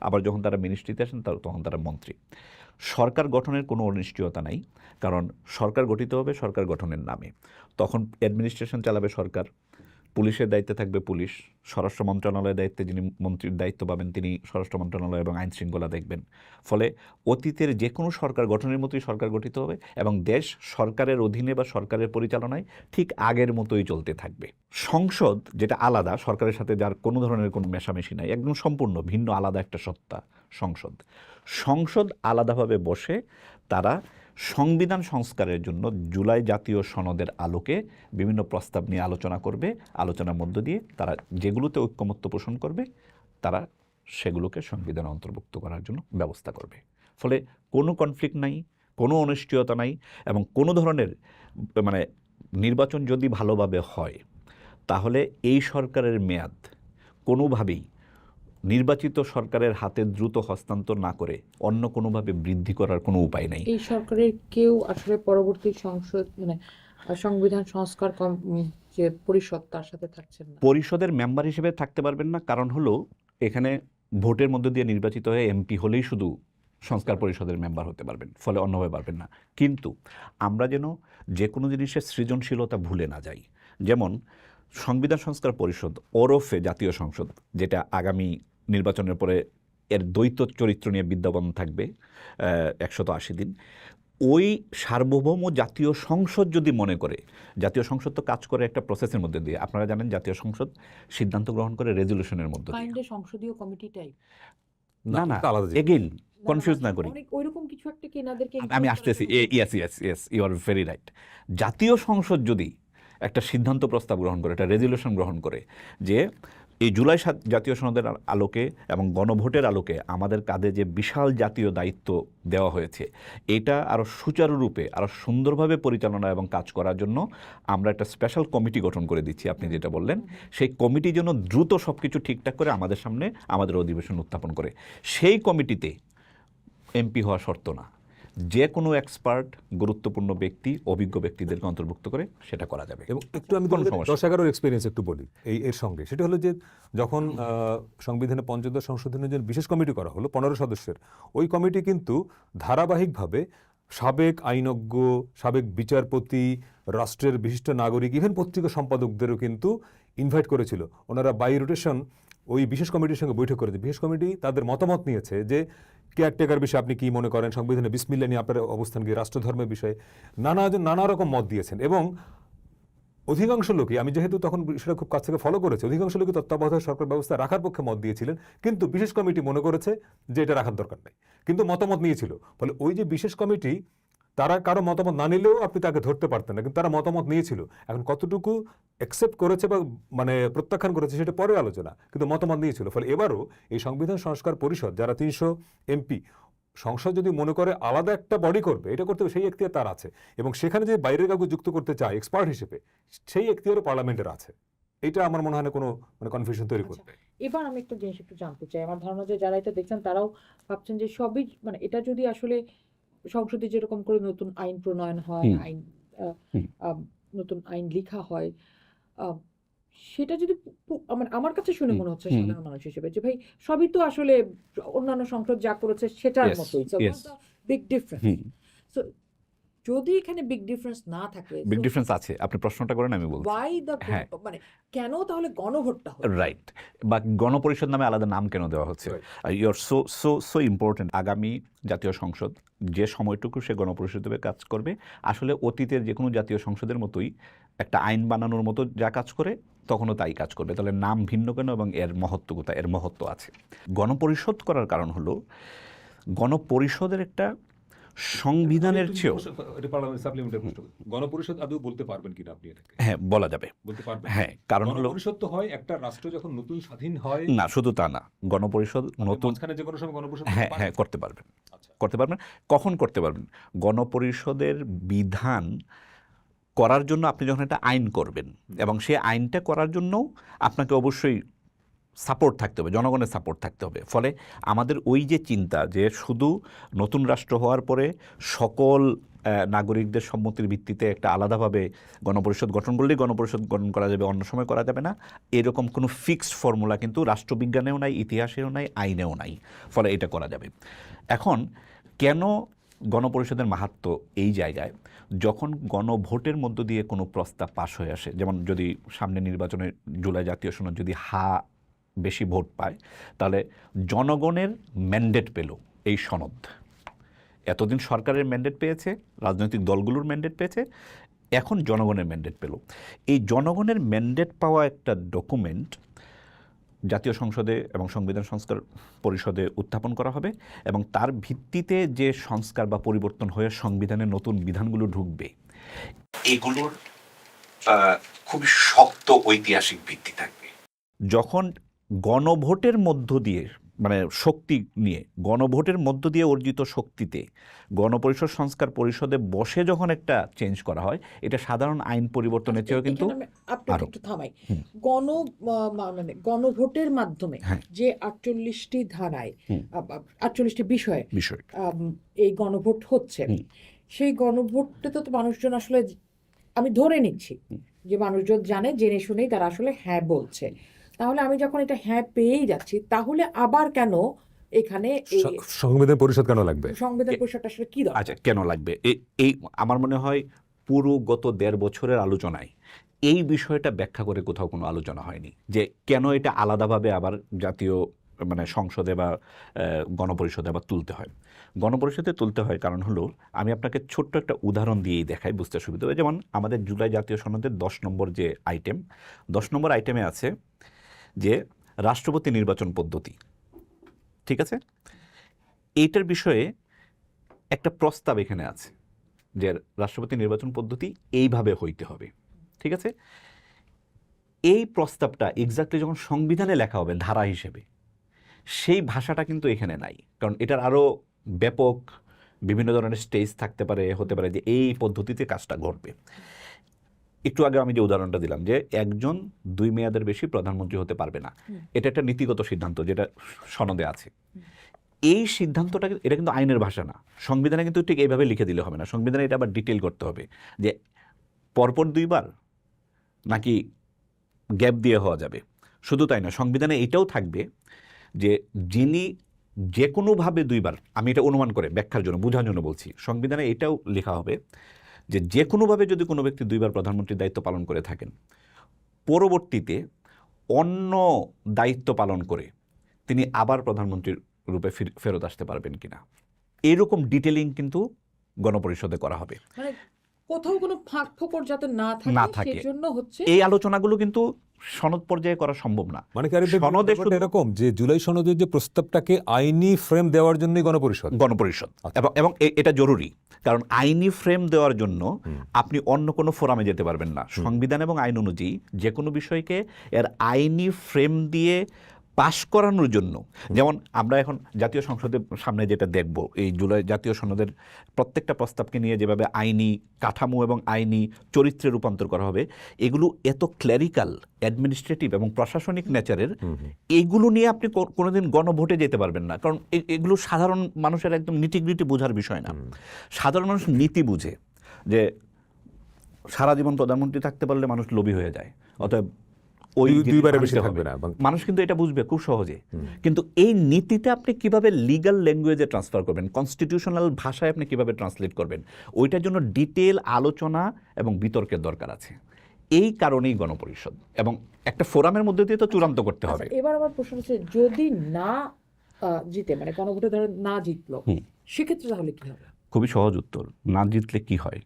আবার যখন তারা মিনিস্ট্রিতে আসেন তখন তারা মন্ত্রী। সরকার গঠনের কোনো অনিশ্চয়তা নাই, কারণ সরকার গঠিত হবে সরকার গঠনের নামে। তখন অ্যাডমিনিস্ট্রেশন চালাবে সরকার, পুলিশের দায়িত্বে থাকবে পুলিশ, স্বরাষ্ট্র মন্ত্রণালয়ের দায়িত্বে যিনি মন্ত্রীর দায়িত্ব পাবেন তিনি স্বরাষ্ট্র মন্ত্রণালয় এবং আইন শৃঙ্খলা দেখবেন। ফলে অতীতের যে কোনো সরকার গঠনের মতোই সরকার গঠিত হবে এবং দেশ সরকারের অধীনে বা সরকারের পরিচালনায় ঠিক আগের মতোই চলতে থাকবে। সংসদ যেটা আলাদা, সরকারের সাথে যার কোনো ধরনের কোনো মেশামেশি নাই, একদম সম্পূর্ণ ভিন্ন আলাদা একটা সত্তা সংসদ আলাদাভাবে বসে তারা সংবিধান সংস্কারের জন্য জুলাই জাতীয় সনদের আলোকে বিভিন্ন প্রস্তাব নিয়ে আলোচনা করবে। আলোচনার মধ্য দিয়ে তারা যেগুলোতে ঐক্যমত্য পোষণ করবে তারা সেগুলোকে সংবিধানে অন্তর্ভুক্ত করার জন্য ব্যবস্থা করবে। ফলে কোনো কনফ্লিক্ট নাই, কোনো অনিশ্চয়তা নাই এবং কোনো ধরনের মানে নির্বাচন যদি ভালোভাবে হয় তাহলে এই সরকারের মেয়াদ কোনোভাবেই নির্বাচিত সরকারের হাতে দ্রুত হস্তান্তর না করে অন্য কোনোভাবে বৃদ্ধি করার কোনো উপায় নাই। এই সরকারের কেউ আসলে পরবর্তী সংবিধান সংস্কার যে পরিষদ তার সাথে থাকছেন না, পরিষদের মেম্বার হিসেবে থাকতে পারবেন না। কারণ হলো এখানে ভোটের মধ্যে দিয়ে নির্বাচিত হয়ে এমপি হলেই শুধু সংস্কার পরিষদের মেম্বার হতে পারবেন, ফলে অন্যভাবে পারবেন না। কিন্তু আমরা যেন যে কোনো জিনিসের সৃজনশীলতা ভুলে না যাই। যেমন সংবিধান সংস্কার পরিষদ ওরফে জাতীয় সংসদ, যেটা আগামী নির্বাচনের পরে এর দ্বৈত চরিত্র নিয়ে বিদ্যমান থাকবে 180 দিন, ওই সার্বভৌম জাতীয় সংসদ যদি মনে করে, জাতীয় সংসদ তো কাজ করে একটা প্রসেসের মধ্যে দিয়ে, আপনারা জানেন জাতীয় সংসদ সিদ্ধান্ত গ্রহণ করে রেজলিউশনের মধ্যে দিয়ে। সংসদীয় কমিটিটাই না, না আলাদা জিনিস। এগেইন কনফিউজ না করি, ওইরকম কিছু একটা কি এনাদেরকে আমি আসতেছি। Yes you are very right. জাতীয় সংসদ যদি একটা সিদ্ধান্ত প্রস্তাব গ্রহণ করে, একটা রেজলিউশন গ্রহণ করে যে এই জুলাই জাতীয় সনদের আলোকে এবং গণভোটের আলোকে আমাদের কাঁধে যে বিশাল জাতীয় দায়িত্ব দেওয়া হয়েছে, এটা আরও সুচারুরূপে আরও সুন্দরভাবে পরিচালনা এবং কাজ করার জন্য আমরা একটা স্পেশাল কমিটি গঠন করে দিচ্ছি, আপনি যেটা বললেন, সেই কমিটি যেন দ্রুত সব কিছু ঠিকঠাক করে আমাদের সামনে আমাদের অধিবেশন উত্থাপন করে। সেই কমিটিতে এমপি হওয়া শর্ত না, যে কোনো এক্সপার্ট গুরুত্বপূর্ণ ব্যক্তি অভিজ্ঞ ব্যক্তিদেরকে অন্তর্ভুক্ত করে সেটা করা যাবে। এবং একটু আমি কোনো সমস্যা 10-11 এক্সপিরিয়েন্স একটু বলি এর সঙ্গে। সেটা হলো যে যখন সংবিধানে পঞ্চদশ সংশোধনের জন্য বিশেষ কমিটি করা হলো 15 সদস্যের, ওই কমিটি কিন্তু ধারাবাহিকভাবে সাবেক আইনজ্ঞ, সাবেক বিচারপতি, রাষ্ট্রের বিশিষ্ট নাগরিক, ইভেন পত্রিকা সম্পাদকদেরও কিন্তু ইনভাইট করেছিল। ওনারা বাই রোটেশন ওই বিশেষ কমিটির সঙ্গে বৈঠক করেছে। বিশেষ কমিটি তাদের মতামত নিয়েছে যে কেয়ারটেকার বিষয়ে আপনি কি মনে করেন, সংবিধানে বিসমিল্লাহ নিয়ে আপনার অবস্থান কি, রাষ্ট্রধর্মের বিষয়ে নানা রকম মত দিয়েছেন। এবং অধিকাংশ লোকই, আমি যেহেতু তখন সেটা খুব কাছ থেকে ফলো করেছি, অধিকাংশ লোকই তত্ত্বাবধায়ক সরকার ব্যবস্থা রাখার পক্ষে মত দিয়েছিলেন, কিন্তু বিশেষ কমিটি মনে করেছে যে এটা রাখার দরকার নেই, কিন্তু মতামত নিয়েছিল। ফলে ওই যে বিশেষ কমিটি, তারা কারো মতামত না নিলেও আপনি তাকে ধরতে পারতেন না, কিন্তু তারা মতামত নিয়েছিল। এখন কতটুকু অ্যাকসেপ্ট করেছে বা প্রত্যাখ্যান করেছে সেটা পরের আলোচনা, কিন্তু মতামত নিয়েছিল। ফলে এবারও এই সংবিধান সংস্কার পরিষদ যারা 300 এমপি, সংসদ যদি মনে করে আলাদা একটা বডি করবে, এটা করতে হবে, সেই এখতিয়ার তার আছে। এবং সেখানে যে বাইরের কাউকে যুক্ত করতে চায় এক্সপার্ট হিসেবে, সেই এখতিয়ারও পার্লামেন্টের আছে। এটা আমার মনে হয় না কোনো মানে কনফিউশন তৈরি করবে। এবার আমি একটা জিনিস একটু জানতে চাই, আমার ধারণা যে যারা এটা দেখছেন তারাও ভাবছেন যে সবই মানে এটা যদি আসলে সংসদে যেরকম করে নতুন আইন প্রণয়ন হয়, হুম। আইন হুম। নতুন আইন লেখা হয়, আহ, সেটা যদি আমার কাছে শুনে হুম, মনে হচ্ছে হুম। সাধারণ মানুষ হিসেবে যে ভাই সবই তো আসলে অন্যান্য সংসদ যা করেছে সেটার Yes, মতোই, yes. Big difference. Hmm. So যদি এখানে বিগ ডিফারেন্স না থাকে, বিগ ডিফারেন্স আছে, আপনি প্রশ্নটা করেন আমি বলছি। ওয়াই দ্য হ্যাঁ। মানে কেন তাহলে গণভোটটা হলো? রাইট, বা গণপরিষদ নামে আলাদা নাম কেন দেওয়া হচ্ছে? You are so so so important. আগামী জাতীয় সংসদ যে সময়টুকু সে গণপরিষদ হিসেবে কাজ করবে, আসলে অতীতের যে কোনো জাতীয় সংসদের মতোই একটা আইন বানানোর মতো যা কাজ করে তখনও তাই কাজ করবে। তাহলে নাম ভিন্ন কেন এবং এর মহত্ব কোথায়? এর মহত্ব আছে। গণপরিষদ করার কারণ হলো গণপরিষদের একটা সংবিধানের চেয়েও, এটা পার্লামেন্ট সাপ্লিমেন্টারি প্রশ্ন। গণপরিষদ আদৌ বলতে পারবেন কিনা আপনি এটাকে? হ্যাঁ বলা যাবে, বলতে পারবেন। হ্যাঁ, কারণ হলো গণপরিষদ তো হয় একটা রাষ্ট্র যখন নতুন স্বাধীন হয়। না, শুধু তা না, গণপরিষদ নতুন, মাঝখানে যে কোনো সময় গণপরিষদ হ্যাঁ হ্যাঁ করতে পারবেন, আচ্ছা। করতে পারবেন। কখন করতে পারবেন? গণপরিষদের বিধান করার জন্য আপনি যখন একটা আইন করবেন, এবং সেই আইনটা করার জন্য আপনাকে অবশ্যই সাপোর্ট থাকতে হবে, জনগণের সাপোর্ট থাকতে হবে। ফলে আমাদের ওই যে চিন্তা যে শুধু নতুন রাষ্ট্র হওয়ার পরে সকল নাগরিকদের সম্মতির ভিত্তিতে একটা আলাদাভাবে গণপরিষদ গঠন করলেই গণপরিষদ গঠন করা যাবে, অন্য সময় করা যাবে না, এরকম কোনো ফিক্সড ফর্মুলা কিন্তু রাষ্ট্রবিজ্ঞানেও নাই, ইতিহাসেও নাই, আইনেও নাই। ফলে এটা করা যাবে। এখন কেন গণপরিষদের মাহাত্ম্য এই জায়গায়, যখন গণভোটের মধ্য দিয়ে কোনো প্রস্তাব পাশ হয়ে আসে, যেমন যদি সামনে নির্বাচনে জুলাই জাতীয় সনদ যদি বেশি ভোট পায়, তাহলে জনগণের ম্যান্ডেট পেল এই সনদ। এতদিন সরকারের ম্যান্ডেট পেয়েছে, রাজনৈতিক দলগুলোর ম্যান্ডেট পেয়েছে, এখন জনগণের ম্যান্ডেট পেল। এই জনগণের ম্যান্ডেট পাওয়া একটা ডকুমেন্ট জাতীয় সংসদে এবং সংবিধান সংস্কার পরিষদে উত্থাপন করা হবে, এবং তার ভিত্তিতে যে সংস্কার বা পরিবর্তন হয়ে সংবিধানের নতুন বিধানগুলো ঢুকবে, এগুলোর খুব শক্ত ঐতিহাসিক ভিত্তি থাকবে। যখন গণভোটের মধ্য দিয়ে, মানে শক্তি নিয়ে, গণভোটের মধ্য দিয়ে অর্জিত শক্তিতে গণপরিষদ সংস্কার পরিষদে বসে যখন একটা চেঞ্জ করা হয়, এটা সাধারণ আইন পরিবর্তনের চেয়েও কিন্তু আপনাকে একটু থামাই। মানে গণভোটের মাধ্যমে যে 48টি ধারায় 48টি বিষয়ে এই গণভোট হচ্ছে, সেই গণভোটটা তো মানুষজন আসলে, আমি ধরে নিচ্ছি যে মানুষজন জানে, জেনে শুনেই তারা আসলে হ্যাঁ বলছে। তাহলে আমি যখন এটা হ্যাঁ পেয়েই যাচ্ছি, তাহলে আবার কেন এখানে সংবিধান পরিষদ কেন লাগবে? সংবিধান পরিষদটা আসলে কি দরকার? আচ্ছা, কেন লাগবে? এই আমার মনে হয় পুরো গত 1.5 বছরের আলোচনায় এই বিষয়টা ব্যাখ্যা করে কোথাও কোনো আলোচনা হয়নি যে কেন এটা আলাদাভাবে আবার জাতীয় মানে সংসদে বা গণপরিষদে আবার তুলতে হয়। গণপরিষদে তুলতে হয় কারণ হলো, আমি আপনাকে ছোট্ট একটা উদাহরণ দিয়েই দেখাই, বুঝতে সুবিধা হবে। যেমন আমাদের জুলাই জাতীয় সনদের 10 নম্বর যে আইটেম, 10 নম্বর আইটেমে আছে যে রাষ্ট্রপতি নির্বাচন পদ্ধতি, ঠিক আছে? এইটার বিষয়ে একটা প্রস্তাব এখানে আছে যে রাষ্ট্রপতি নির্বাচন পদ্ধতি এইভাবে হইতে হবে, ঠিক আছে? এই প্রস্তাবটা এক্স্যাক্টলি যখন সংবিধানে লেখা হবে ধারা হিসেবে, সেই ভাষাটা কিন্তু এখানে নাই। কারণ এটার আরও ব্যাপক বিভিন্ন ধরনের স্টেজ থাকতে পারে, হতে পারে যে এই পদ্ধতিতে কাজটা ঘটবে। একটু আগে আমি যে উদাহরণটা দিলাম যে একজন 2 মেয়াদের বেশি প্রধানমন্ত্রী হতে পারবে না, এটা একটা নীতিগত সিদ্ধান্ত যেটা সনদে আছে। এই সিদ্ধান্তটা, এটা কিন্তু আইনের ভাষা না, সংবিধানে কিন্তু ঠিক এইভাবে লিখে দিলে হবে না। সংবিধানে এটা আবার ডিটেল করতে হবে যে পরপর 2 বার নাকি গ্যাপ দিয়ে হওয়া যাবে। শুধু তাই না, সংবিধানে এটাও থাকবে যে যিনি যে কোনোভাবে 2 বার, আমি এটা অনুমান করে ব্যাখ্যার জন্য, বোঝার জন্য বলছি, সংবিধানে এটাও লেখা হবে যে যে কোনোভাবে যদি কোনো ব্যক্তি 2 বার প্রধানমন্ত্রীর দায়িত্ব পালন করে থাকেন, পরবর্তীতে অন্য দায়িত্ব পালন করে তিনি আবার প্রধানমন্ত্রীর রূপে ফেরত আসতে পারবেন কিনা, এরকম ডিটেলিং কিন্তু গণপরিষদে করা হবে। মানে কোথাও কোনো ফাঁক ফোকর যাতে না থাকে সেজন্য হচ্ছে এই আলোচনাগুলো কিন্তু সনদ পর্যায়ে করা সম্ভব না। মানে সনদে এরকম যে জুলাই সনদের যে প্রস্তাবটাকে আইনি ফ্রেম দেওয়ার জন্যই গণপরিষদ, এবং এটা জরুরি, কারণ আইনি ফ্রেম দেওয়ার জন্য আপনি অন্য কোনো ফোরামে যেতে পারবেন না। সংবিধান এবং আইন অনুযায়ী যে কোনো বিষয়কে এর আইনি ফ্রেম দিয়ে পাশ করানোর জন্য, যেমন আমরা এখন জাতীয় সংসদের সামনে যেটা দেখব, এই জুলাই জাতীয় সনদের প্রত্যেকটা প্রস্তাবকে নিয়ে যেভাবে আইনি কাঠামো এবং আইনি চরিত্রে রূপান্তর করা হবে, এগুলো এত ক্ল্যারিক্যাল, অ্যাডমিনিস্ট্রেটিভ এবং প্রশাসনিক নেচারের, এইগুলো নিয়ে আপনি কোনোদিন গণভোটে যেতে পারবেন না, কারণ এগুলো সাধারণ মানুষের একদম নিটিগ্রিটি বোঝার বিষয় না। সাধারণ মানুষ নীতি বুঝে যে সারা জীবন প্রধানমন্ত্রী থাকতে পারলে মানুষ লোভী হয়ে যায়, অতএব ওই দুইবারের বেশি থাকবে না। মানুষ কিন্তু এটা বুঝবে খুব সহজে। কিন্তু এই নীতিটা আপনি কিভাবে লিগ্যাল ল্যাঙ্গুয়েজে ট্রান্সফার করবেন, কনস্টিটিউশনাল ভাষায় আপনি কিভাবে ট্রান্সলেট করবেন, ওইটার জন্য ডিটেল আলোচনা এবং বিতর্কের দরকার আছে। এই কারণেই গণপরিষদ এবং একটা ফোরামের মধ্যে দিয়ে তো চূড়ান্ত করতে হবে। এবার আমার প্রশ্ন হচ্ছে, যদি না জিতে, মানে গণভোটে ধরেন না জিতলো, সেক্ষেত্রে তাহলে কি হবে? খুবই সহজ উত্তর, না জিতলে কি হয়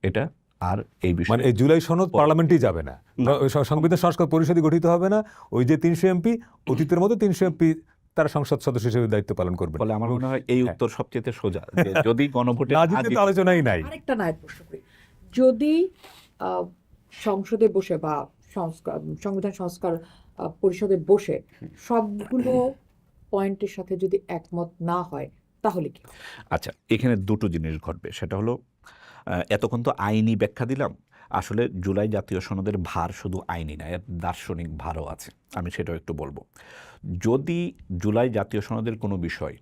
এটা আর এই বিষয়ে মানে এই জুলাই সনদ পার্লামেন্টই যাবে না, সংবিধান সংস্কার পরিষদই গঠিত হবে না। ওই যে 300 এমপি, অতীতের মতো 300 এমপি তারা সংসদ সদস্য হিসেবে দায়িত্ব পালন করবে। ফলে আমার মনে হয় এই উত্তর সবচেয়ে সোজা, যে যদি গণভোটে না জিতলে তো আলোচনাই নাই। আরেকটা নায়ক প্রশ্ন করি, যদি সংসদে বসে বা সংবিধান সংস্কার পরিষদে বসে সবগুলো পয়েন্টের সাথে যদি একমত না হয়, তাহলে কি? আচ্ছা, এখানে দুটো জিনিস ঘটবে। সেটা হলো, এতক্ষণ তো আইনি ব্যাখ্যা দিলাম, আসলে জুলাই জাতীয় সনদের ভার শুধু আইনি না, এর দার্শনিক ভারও আছে, আমি সেটাও একটু বলবো। যদি জুলাই জাতীয় সনদের কোনো বিষয়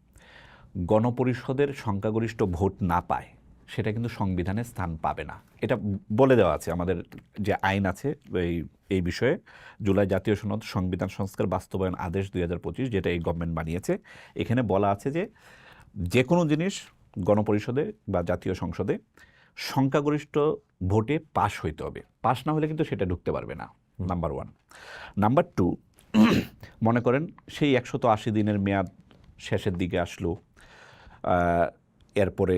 গণপরিষদের সংখ্যাগরিষ্ঠ ভোট না পায়, সেটা কিন্তু সংবিধানে স্থান পাবে না। এটা বলে দেওয়া আছে আমাদের যে আইন আছে এই বিষয়ে, জুলাই জাতীয় সনদ সংবিধান সংস্কার বাস্তবায়ন আদেশ 2025, যেটা এই গভর্নমেন্ট বানিয়েছে। এখানে বলা আছে যে কোনো জিনিস গণপরিষদে বা জাতীয় সংসদে সংখ্যাগরিষ্ঠ ভোটে পাশ হইতে হবে, পাশ না হলে কিন্তু সেটা ঢুকতে পারবে না, নাম্বার 1। নাম্বার 2, মনে করেন সেই 180 দিনের মেয়াদ শেষের দিকে আসলো, এরপরে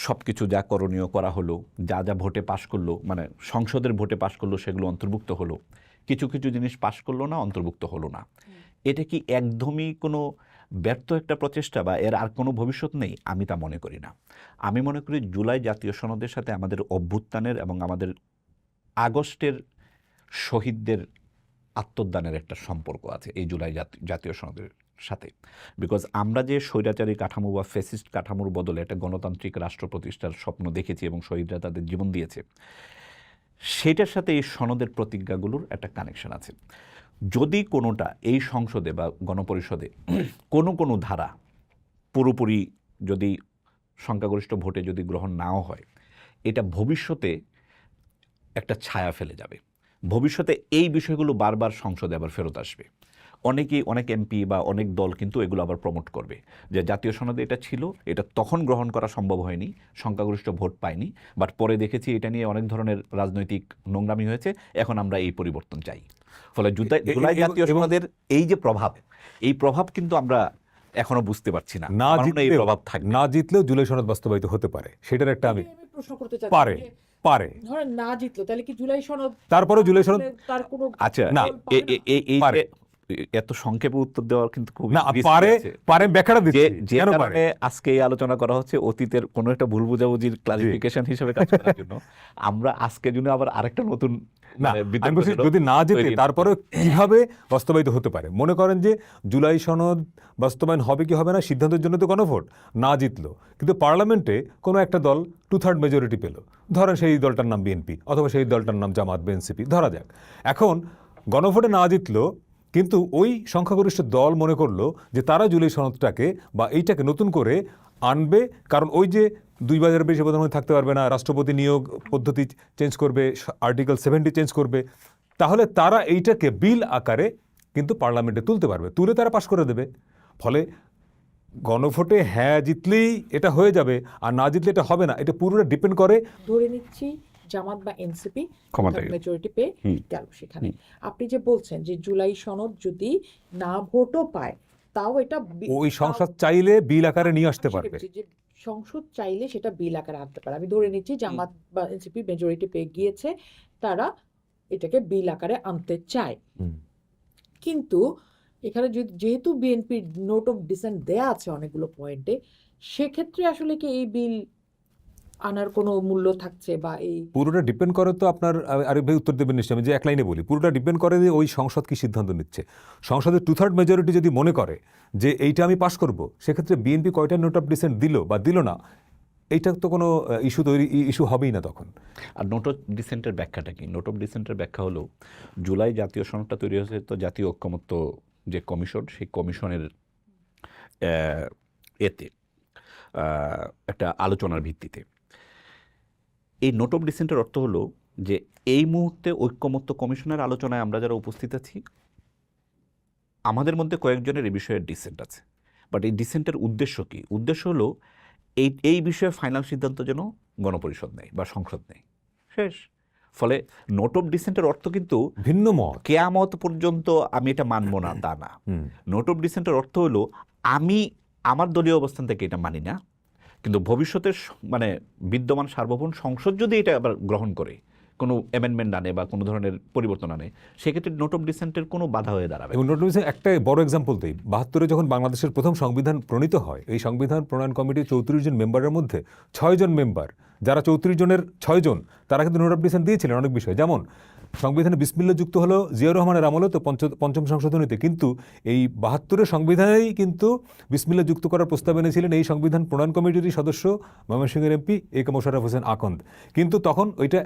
সব কিছু যা করণীয় করা হলো, যা যা ভোটে পাশ করলো, মানে সংসদের ভোটে পাশ করলো, সেগুলো অন্তর্ভুক্ত হলো, কিছু কিছু জিনিস পাশ করলো না, অন্তর্ভুক্ত হলো না। এটা কি একদমই কোনো ব্যর্থ একটা প্রচেষ্টা বা এর আর কোনো ভবিষ্যৎ নেই? আমি তা মনে করি না। আমি মনে করি জুলাই জাতীয় সনদের সাথে আমাদের অভ্যুত্থানের এবং আমাদের আগস্টের শহীদদের আত্মদানের একটা সম্পর্ক আছে এই জুলাই জাতীয় সনদের সাথে। বিকজ আমরা যে স্বৈরাচারী কাঠামো বা ফ্যাসিস্ট কাঠামোর বদলে একটা গণতান্ত্রিক রাষ্ট্র প্রতিষ্ঠার স্বপ্ন দেখেছি এবং শহীদরা তাদের জীবন দিয়েছে, সেটার সাথে এই সনদের প্রতিজ্ঞাগুলোর একটা কানেকশন আছে। যদি কোনোটা এই সংসদে বা গণপরিষদে কোনো ধারা পুরোপুরি যদি সংখ্যাগরিষ্ঠ ভোটে যদি গ্রহণ নাও হয়, এটা ভবিষ্যতে একটা ছায়া ফেলে যাবে। ভবিষ্যতে এই বিষয়গুলো বারবার সংসদে আবার ফেরত আসবে। অনেক এমপি বা অনেক দল কিন্তু এগুলো আবার প্রমোট করবে যে জাতীয় সনদে এটা ছিল, এটা তখন গ্রহণ করা সম্ভব হয়নি, সংখ্যাগরিষ্ঠ ভোট পায়নি, বাট পরে দেখেছি এটা নিয়ে অনেক ধরনের রাজনৈতিক নোংরামি হয়েছে, এখন আমরা এই পরিবর্তন চাই। ফলে জুলাই জাতীয় সনদের এই যে প্রভাব, এই প্রভাব কিন্তু আমরা এখনো বুঝতে পারছি না। এই প্রভাব থাকবে। না জিতলেও জুলাই সনদ বাস্তবায়িত হতে পারে, সেটার একটা আমি প্রশ্ন করতে চাই। পারে ধরেন না জিতলো, তাহলে কি জুলাই সনদ, তারপরে জুলাই সনদ তার কোনো? আচ্ছা, না, এই এত সংক্ষেপে উত্তর দেওয়ার কিন্তু খুব না, পারে ব্যাখ্যাটা দিচ্ছি যে কারণে আজকে এই আলোচনা করা হচ্ছে অতীতের কোনো একটা ভুল বুঝাবুঝির ক্লারিফিকেশন হিসেবে কাজ করার জন্য। আমরা আজকে জন্য আবার আরেকটা নতুন যদি না যেতে তারপরে কিভাবে বাস্তবায়িত হতে পারে। মনে করেন যে জুলাই সনদ বাস্তবায়ন হবে কি হবে না সিদ্ধান্তের জন্য তো গণভোট, না জিতলো কিন্তু পার্লামেন্টে কোনো একটা দল 2/3 মেজরিটি পেল, ধরেন সেই দলটার নাম বিএনপি অথবা সেই দলটার নাম জামাত বা এনসিপি ধরা যাক। এখন গণভোটে না জিতলো, কিন্তু ওই সংখ্যাগরিষ্ঠ দল মনে করলো যে তারা জুলাই সনদটাকে বা এইটাকে নতুন করে আনবে, কারণ ওই যে 2 বছরের বেশি প্রধানমন্ত্রী থাকতে পারবে না, রাষ্ট্রপতি নিয়োগ পদ্ধতি চেঞ্জ করবে, আর্টিকেল 70 চেঞ্জ করবে, তাহলে তারা এইটাকে বিল আকারে কিন্তু পার্লামেন্টে তুলতে পারবে, তুলে তারা পাশ করে দেবে। ফলে গণভোটে হ্যাঁ জিতলেই এটা হয়ে যাবে, আর না জিতলে এটা হবে না। এটা পুরোটা ডিপেন্ড করে, ধরে নিচ্ছি জামাত বা এনসিপি মেজরিটি পেয়ে গেল সেখানে, আপনি যে বলছেন যে জুলাই সনদ যদি না ভোটও পায়, তাও এটা ওই সংসদ চাইলে বিল আকারে নিয়ে আসতে পারবে। যে সংসদ চাইলে সেটা বিল আকারে আনতে পারে। আমি ধরে নিচ্ছি জামাত বা এনসিপি মেজরিটি পেয়ে গিয়েছে, তারা এটাকে বিল আকারে আনতে চায়, কিন্তু এখানে যেহেতু বিএনপির নোট অফ ডিসেন্ট দেয়া আছে অনেকগুলো পয়েন্টে, সেক্ষেত্রে আসলে কি এই বিল আনার কোনো মূল্য থাকছে বা এই পুরোটা ডিপেন্ড করে তো আপনার আরিফ ভাই উত্তর দেবেন নিশ্চয়ই, আমি যে এক লাইনে বলি, পুরোটা ডিপেন্ড করে যে ওই সংসদ কি সিদ্ধান্ত নিচ্ছে। সংসদের 2/3 মেজরিটি যদি মনে করে যে এইটা আমি পাশ করব, সেক্ষেত্রে বিএনপি কয়টা নোট অফ ডিসেন্ট দিল বা দিল না, এইটা তো কোনো ইস্যু হবেই না তখন। আর নোট অফ ডিসেন্টের ব্যাখ্যাটা কি? নোট অফ ডিসেন্টের ব্যাখ্যা হলো জুলাই জাতীয় সনদটা তৈরি হয়েছে তো জাতীয় ঐক্যমত্য যে কমিশন, সেই কমিশনের এতে একটা আলোচনার ভিত্তিতে। এই নোট অফ ডিসেন্টের অর্থ হলো যে এই মুহূর্তে ঐক্যমত্য কমিশনের আলোচনায় আমরা যারা উপস্থিত আছি, আমাদের মধ্যে কয়েকজনের এই বিষয়ে ডিসেন্ট আছে। বাট এই ডিসেন্টের উদ্দেশ্য কি? উদ্দেশ্য হলো এই বিষয়ে ফাইনাল সিদ্ধান্ত যেন গণপরিষদ নেয় বা সংসদ নেয়, শেষ। ফলে নোট অফ ডিসেন্টের অর্থ কিন্তু ভিন্ন মত, কেয়ামত পর্যন্ত আমি এটা মানব না তা না। নোট অফ ডিসেন্টের অর্থ হলো আমি আমার দলীয় অবস্থান থেকে এটা মানি না, কিন্তু ভবিষ্যতের মানে বিদ্যমান সার্বভৌম সংসদ যদি এটা আবার গ্রহণ করে, কোনো অ্যামেন্ডমেন্ট আনে বা কোনো ধরনের পরিবর্তন আনে, সেক্ষেত্রে নোট অফ ডিসেন্টের কোনো বাধা হয়ে দাঁড়াবে। এবং নোট অফ ডিসেন্ট একটা বড় এক্সাম্পল দিই, 72-এ যখন বাংলাদেশের প্রথম সংবিধান প্রণীত হয়, এই সংবিধান প্রণয়ন কমিটির 34 জন মেম্বারের মধ্যে 6 জন মেম্বার, যারা 34 জনের 6 জন, তারা কিন্তু নোট অফ ডিসেন্ট দিয়েছিলেন অনেক বিষয়। যেমন সংবিধানে বিসমিল্লাহ যুক্ত হলো জিয়াউর রহমানের আমলে, তো পঞ্চম সংশোধনীতে, কিন্তু এই 72-এর সংবিধানেই কিন্তু বিসমিল্লাহ যুক্ত করার প্রস্তাব এনেছিলেন এই সংবিধান প্রণয়ন কমিটির সদস্য ময়মনসিংহের এমপি এ কে মোশাররফ হোসেন আকন্দ। কিন্তু তখন ওইটা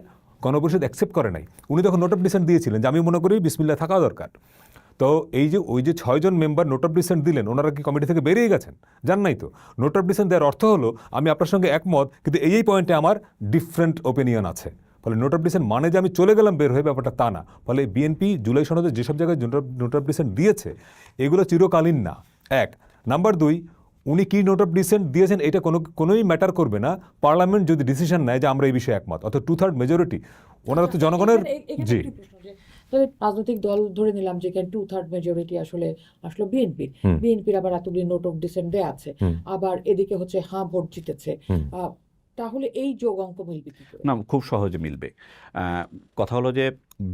গণপরিষদ অ্যাকসেপ্ট করে নাই। উনি তখন নোট অফ ডিসেন্ট দিয়েছিলেন যে আমি মনে করি বিসমিল্লাহ থাকা দরকার। তো এই যে ওই যে 6 জন মেম্বার নোট অফ ডিসেন্ট দিলেন, ওনারা কি কমিটি থেকে বেরিয়ে গেছেন? জান নাই তো। নোট অফ ডিসেন্ট দেওয়ার অর্থ হলো আমি আপনার সঙ্গে একমত, কিন্তু এই পয়েন্টে আমার ডিফারেন্ট ওপিনিয়ন আছে। ফলে নোট অফ ডিসেন্ট মানে যে আমি চলে গেলাম বের হয়ে, ব্যাপারটা তা না। ফলে বিএনপি জুলাই সনদে যেসব জায়গায় নোট অফ ডিসেন্ট দিয়েছে, এগুলো চিরকালীন না, এক। নাম্বার 2, উনি কি নোট অফ ডিসেন্ট দিয়েছেন এটা কোনোই ম্যাটার করবে না পার্লামেন্ট যদি ডিসিশন নেয় যে আমরা এই বিষয়ে একমত, অর্থাৎ 2/3 মেজরিটি। ওনারা তো জনগণের জি রাজনৈতিক দল ধরে নিলাম যে 2/3 মেজরিটি আসলে বিএনপির আবার এতগুলি নোট অফ ডিসেন্ট দেয়া আছে, আবার এদিকে হচ্ছে ভোট জিতেছে, তাহলে এই যোগ অঙ্ক মিলবে কি করে? না, খুব সহজে মিলবে। কথা হলো যে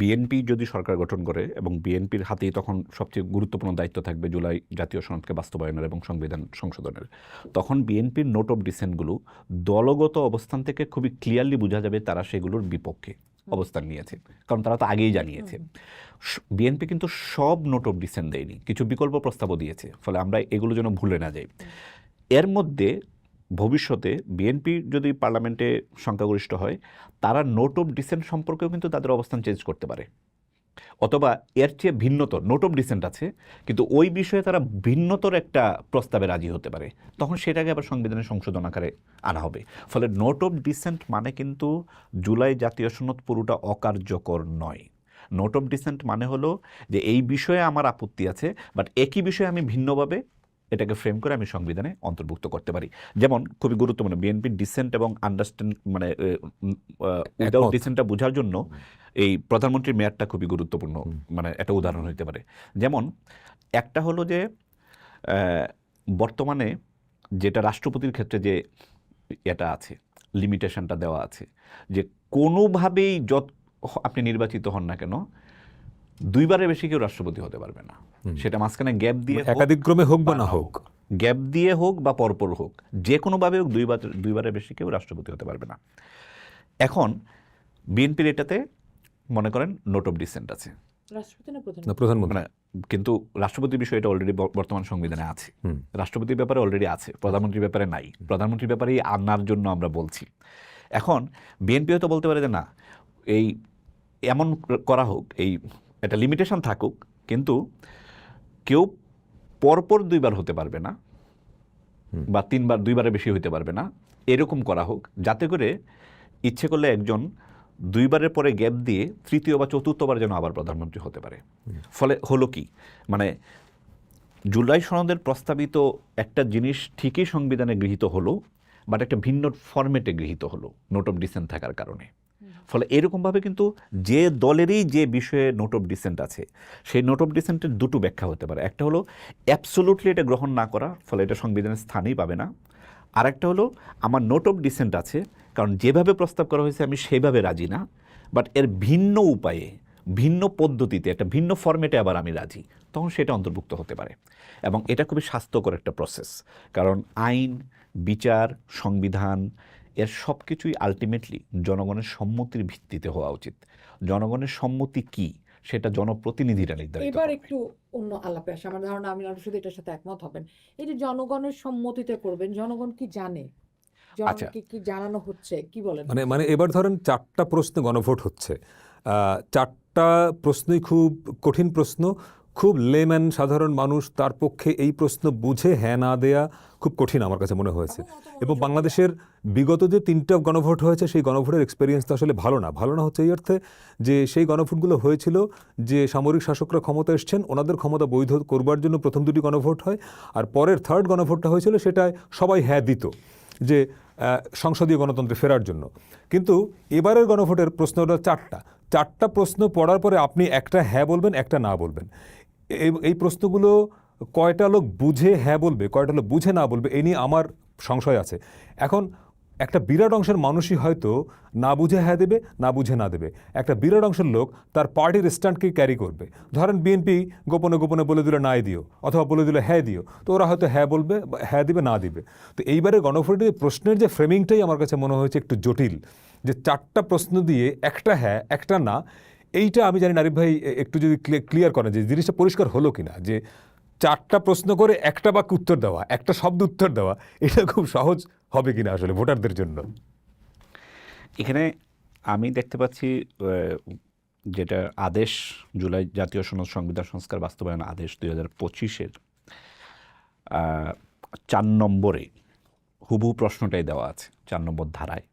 বিএনপি যদি সরকার গঠন করে এবং বিএনপির হাতেই তখন সবচেয়ে গুরুত্বপূর্ণ দায়িত্ব থাকবে জুলাই জাতীয় সনদকে বাস্তবায়নের এবং সংবিধান সংশোধনের, তখন বিএনপির নোট অফ ডিসেন্টগুলো দলগত অবস্থান থেকে খুবই ক্লিয়ারলি বোঝা যাবে তারা সেগুলোর বিপক্ষে অবস্থান নিয়েছে, কারণ তারা তো আগেই জানিয়েছে। বিএনপি কিন্তু সব নোট অফ ডিসেন্ট দেয়নি, কিছু বিকল্প প্রস্তাবও দিয়েছে। ফলে আমরা এগুলো যেন ভুলে না যাই। এর মধ্যে ভবিষ্যতে বিএনপি যদি পার্লামেন্টে সংখ্যাগরিষ্ঠ হয়, তারা নোট অফ ডিসেন্ট সম্পর্কেও কিন্তু তাদের অবস্থান চেঞ্জ করতে পারে, অথবা এর চেয়ে ভিন্নতর নোট অফ ডিসেন্ট আছে কিন্তু ওই বিষয়ে তারা ভিন্নতর একটা প্রস্তাবে রাজি হতে পারে, তখন সেটাকে আবার সংবিধানের সংশোধন আকারে আনা হবে। ফলে নোট অফ ডিসেন্ট মানে কিন্তু জুলাই জাতীয় সনদ পুরোটা অকার্যকর নয়। নোট অফ ডিসেন্ট মানে হলো যে এই বিষয়ে আমার আপত্তি আছে, বাট একই বিষয়ে আমি ভিন্নভাবে এটাকে ফ্রেম করে আমি সংবিধানে অন্তর্ভুক্ত করতে পারি। যেমন খুবই গুরুত্বপূর্ণ বিএনপির ডিসেন্ট এবং আন্ডারস্ট্যান্ড মানে উইদাউট ডিসেন্টটা বোঝার জন্য এই প্রধানমন্ত্রীর মেয়াদটা খুবই গুরুত্বপূর্ণ, মানে একটা উদাহরণ হতে পারে। যেমন একটা হলো যে বর্তমানে যেটা রাষ্ট্রপতির ক্ষেত্রে যে এটা আছে, লিমিটেশনটা দেওয়া আছে যে কোনোভাবেই আপনি নির্বাচিত হন না কেন 2বারের বেশি কেউ রাষ্ট্রপতি হতে পারবে না, সেটা মাঝখানে গ্যাপ দিয়ে একাধিক্রমে হোক বা না হোক, গ্যাপ দিয়ে হোক বা পরপর হোক, যে কোনোভাবে হোক 2বারের বেশি কেউ রাষ্ট্রপতি হতে পারবে না। এখন বিএনপির এটাতে মনে করেন নোট অফ ডিসেন্ট আছে, প্রধানমন্ত্রী মানে কিন্তু রাষ্ট্রপতির বিষয়টা অলরেডি বর্তমান সংবিধানে আছে, রাষ্ট্রপতির ব্যাপারে অলরেডি আছে, প্রধানমন্ত্রীর ব্যাপারে নাই। প্রধানমন্ত্রীর ব্যাপারেই আনার জন্য আমরা বলছি। এখন বিএনপি হয়তো বলতে পারে যে না, এই এমন করা হোক, এই একটা লিমিটেশন থাকুক, কিন্তু কেউ পরপর 2বার হতে পারবে না বা 3বার, 2বারের বেশি হতে পারবে না, এরকম করা হোক, যাতে করে ইচ্ছে করলে একজন 2বারের পরে গ্যাপ দিয়ে 3য় বা 4র্থবার যেন আবার প্রধানমন্ত্রী হতে পারে। ফলে হলো কি, মানে জুলাই সনদের প্রস্তাবিত একটা জিনিস ঠিকই সংবিধানে গৃহীত হলো, বাট একটা ভিন্ন ফরম্যাটে গৃহীত হলো নোট অফ ডিসেন্ট থাকার কারণে। ফলে এরকমভাবে কিন্তু যে দলেরই যে বিষয়ে নোট অফ ডিসেন্ট আছে, সেই নোট অফ ডিসেন্টের দুটো ব্যাখ্যা হতে পারে। একটা হলো অ্যাবসোলুটলি এটা গ্রহণ না করা, ফলে এটা সংবিধানের স্থানই পাবে না। আর একটা হলো আমার নোট অফ ডিসেন্ট আছে, কারণ যেভাবে প্রস্তাব করা হয়েছে আমি সেইভাবে রাজি না, বাট এর ভিন্ন উপায়ে, ভিন্ন পদ্ধতিতে, একটা ভিন্ন ফরম্যাটে আবার আমি রাজি, তখন সেটা অন্তর্ভুক্ত হতে পারে। এবং এটা খুবই স্বাস্থ্যকর একটা প্রসেস, কারণ আইন, বিচার, সংবিধান এর সব কিছুই আলটিমেটলি জনগণের সম্মতির ভিত্তিতে হওয়া উচিত। জনগণের সম্মতি কি সেটা জনপ্রতিনিধিরা নির্ধারিত এবার করবে। একটু অন্য আলাপে আসে, আমার ধারণা আমি শুধু এটার সাথে একমত হবেন। এই যে জনগণের সম্মতিতে করবেন, জনগণ কি জানে, আচ্ছা। জনগণকে কি জানানো হচ্ছে, কি বলেন? মানে এবার ধরেন 4টা প্রশ্নে গণভোট হচ্ছে, 4টা প্রশ্নই খুব কঠিন প্রশ্ন, খুব লেম্যান সাধারণ মানুষ তার পক্ষে এই প্রশ্ন বুঝে হ্যাঁ না দেয়া খুব কঠিন আমার কাছে মনে হয়েছে। এবং বাংলাদেশের বিগত যে 3টা গণভোট হয়েছে সেই গণভোটের এক্সপেরিয়েন্স তো আসলে ভালো না হচ্ছে এই অর্থে যে সেই গণভোটগুলো হয়েছিল যে সামরিক শাসকরা ক্ষমতা এসছেন, ওনাদের ক্ষমতা বৈধ করবার জন্য প্রথম 2টি গণভোট হয়, আর পরের 3rd গণভোটটা হয়েছিল সেটায় সবাই হ্যাঁ দিত যে সংসদীয় গণতন্ত্রে ফেরার জন্য। কিন্তু এবারের গণভোটের প্রশ্নটা 4টা প্রশ্ন পড়ার পরে আপনি একটা হ্যাঁ বলবেন, একটা না বলবেন। এই প্রশ্নগুলো কয়টা লোক বুঝে হ্যাঁ বলবে, কয়টা লোক বুঝে না বলবে, এই নিয়ে আমার সংশয় আছে। এখন একটা বিরাট অংশের মানুষই হয়তো না বুঝে হ্যাঁ দেবে, না বুঝে না দেবে। একটা বিরাট অংশের লোক তার পার্টির স্ট্যান্ডকে ক্যারি করবে। ধরেন বিএনপি গোপনে গোপনে বলে দিল নাই দিও, অথবা বলে দিল হ্যাঁ দিও, তো ওরা হয়তো হ্যাঁ বলবে, হ্যাঁ দিবে, না দিবে। তো এইবারে গণভোটের প্রশ্নের যে ফ্রেমিংটাই আমার কাছে মনে হয়েছে একটু জটিল, যে 4টা প্রশ্ন দিয়ে একটা হ্যাঁ একটা না। এইটা আমি জানি না, আরিফ ভাই একটু যদি ক্লিয়ার করেন যে জিনিসটা পরিষ্কার হলো কিনা, যে 4টা প্রশ্ন করে একটা বাক্য উত্তর দেওয়া, একটা শব্দ উত্তর দেওয়া, এটা খুব সহজ হবে কিনা আসলে ভোটারদের জন্য। এখানে আমি দেখতে পাচ্ছি যেটা আদেশ, জুলাই জাতীয় সনদ সংবিধান সংস্কার বাস্তবায়ন আদেশ 2025-এর 4 নম্বরে হুবহু প্রশ্নটাই দেওয়া আছে 4 নম্বর ধারায়।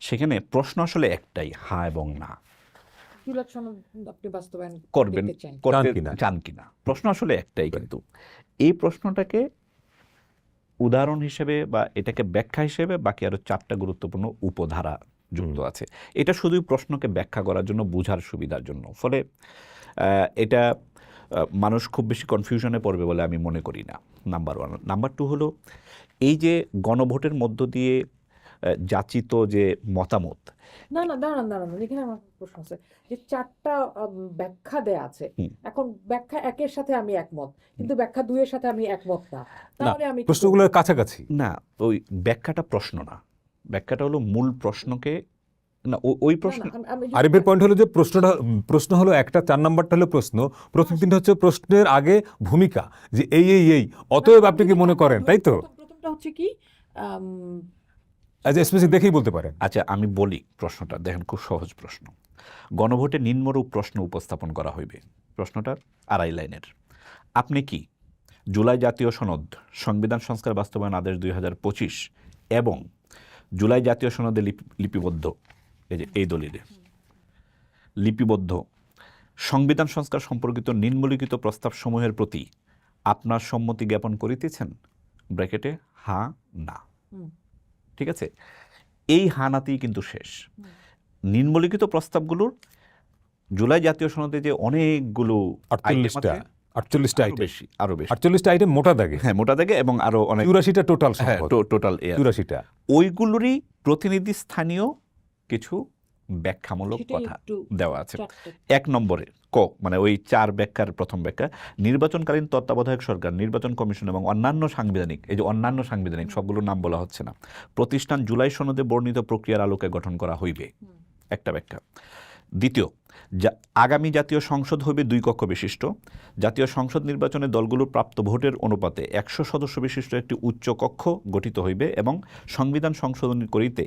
সেখানে প্রশ্ন আসলে একটাই, হ্যাঁ এবং না। জুলাই সনদ আপনি বাস্তবায়ন করবেন, দেখতে চান? করতে চান কিনা? চান কিনা, প্রশ্ন আসলে একটাই। কিন্তু এই প্রশ্নটাকে উদাহরণ হিসেবে বা এটাকে ব্যাখ্যা হিসেবে বাকি আরো 4টা গুরুত্বপূর্ণ উপধারা যুক্ত আছে। এটা শুধুই প্রশ্নকে ব্যাখ্যা করার জন্য, বোঝার সুবিধার জন্য। ফলে এটা মানুষ খুব বেশি কনফিউশনে পড়বে বলে আমি মনে করি না, নাম্বার 1। নাম্বার 2 হলো এই যে গণভোটের মধ্য দিয়ে যাচিত যে মতামত, না দাঁড়ান, এখানে আমার প্রশ্ন আছে যে 4টা ব্যাখ্যা দেয়া আছে। এখন ব্যাখ্যা 1-এর সাথে আমি একমত, কিন্তু ব্যাখ্যা 2-এর সাথে আমি একমত না, তাহলে আমি কি করব? প্রশ্নগুলোর কাছাকাছি না, ওই ব্যাখ্যাটা প্রশ্ন না, ব্যাখ্যাটা হলো মূল প্রশ্নকে না, ওই প্রশ্ন। আরিফের পয়েন্ট হলো যে প্রশ্ন হলো একটা, 4 নম্বরটা হলো প্রশ্ন, প্রথম 3টা হচ্ছে প্রশ্নের আগে ভূমিকা, যে এই অতএব আপনি কি মনে করেন, তাই তো? প্রথমটা হচ্ছে কি স্পেসিফিক দেখেই বলতে পারেন। আচ্ছা, আমি বলি প্রশ্নটা, দেখেন খুব সহজ প্রশ্ন। গণভোটে নিম্নরূপ প্রশ্ন উপস্থাপন করা হইবে। প্রশ্নটা 2.5 লাইনের। আপনি কি জুলাই জাতীয় সনদ সংবিধান সংস্কার বাস্তবায়ন আদেশ 2025 এবং জুলাই জাতীয় সনদে লিপিবদ্ধ, এই যে এই দলিলে লিপিবদ্ধ সংবিধান সংস্কার সম্পর্কিত নিম্নলিখিত প্রস্তাব সমূহের প্রতি আপনার সম্মতি জ্ঞাপন করিতেছেন? ব্র্যাকেটে হ্যাঁ না। ঠিক আছে, এই হানাতেই কিন্তু শেষ। নিম্নলিখিত প্রস্তাবগুলোর জুলাই জাতীয় সনদে যে অনেকগুলো 48টা আইটেম, বেশি, আরো বেশি, 48টা আইটেম মোটা দাগে, হ্যাঁ মোটা দাগে, এবং আরো অনেক 84টা টোটাল, টোটাল 84টা। ওইগুলোরই প্রতিনিধি স্থানীয় কিছু ব্যাখ্যামূলক কথা দেওয়া আছে। 1 নম্বরে মানে ওই 4 ব্যাখ্যার প্রথম ব্যাখ্যা, নির্বাচনকালীন তত্ত্বাবধায়ক সরকার, নির্বাচন কমিশন এবং অন্যান্য সাংবিধানিক, এই যে অন্যান্য সাংবিধানিক সবগুলোর নাম বলা হচ্ছে না, প্রতিষ্ঠান জুলাই সনদে বর্ণিত প্রক্রিয়ার আলোকে গঠন করা হইবে, একটা ব্যাখ্যা। দ্বিতীয়, আগামী জাতীয় সংসদ হইবে 2 কক্ষ বিশিষ্ট। জাতীয় সংসদ নির্বাচনে দলগুলোর প্রাপ্ত ভোটের অনুপাতে 100 সদস্য বিশিষ্ট একটি উচ্চ কক্ষ গঠিত হইবে এবং সংবিধান সংশোধন করিতে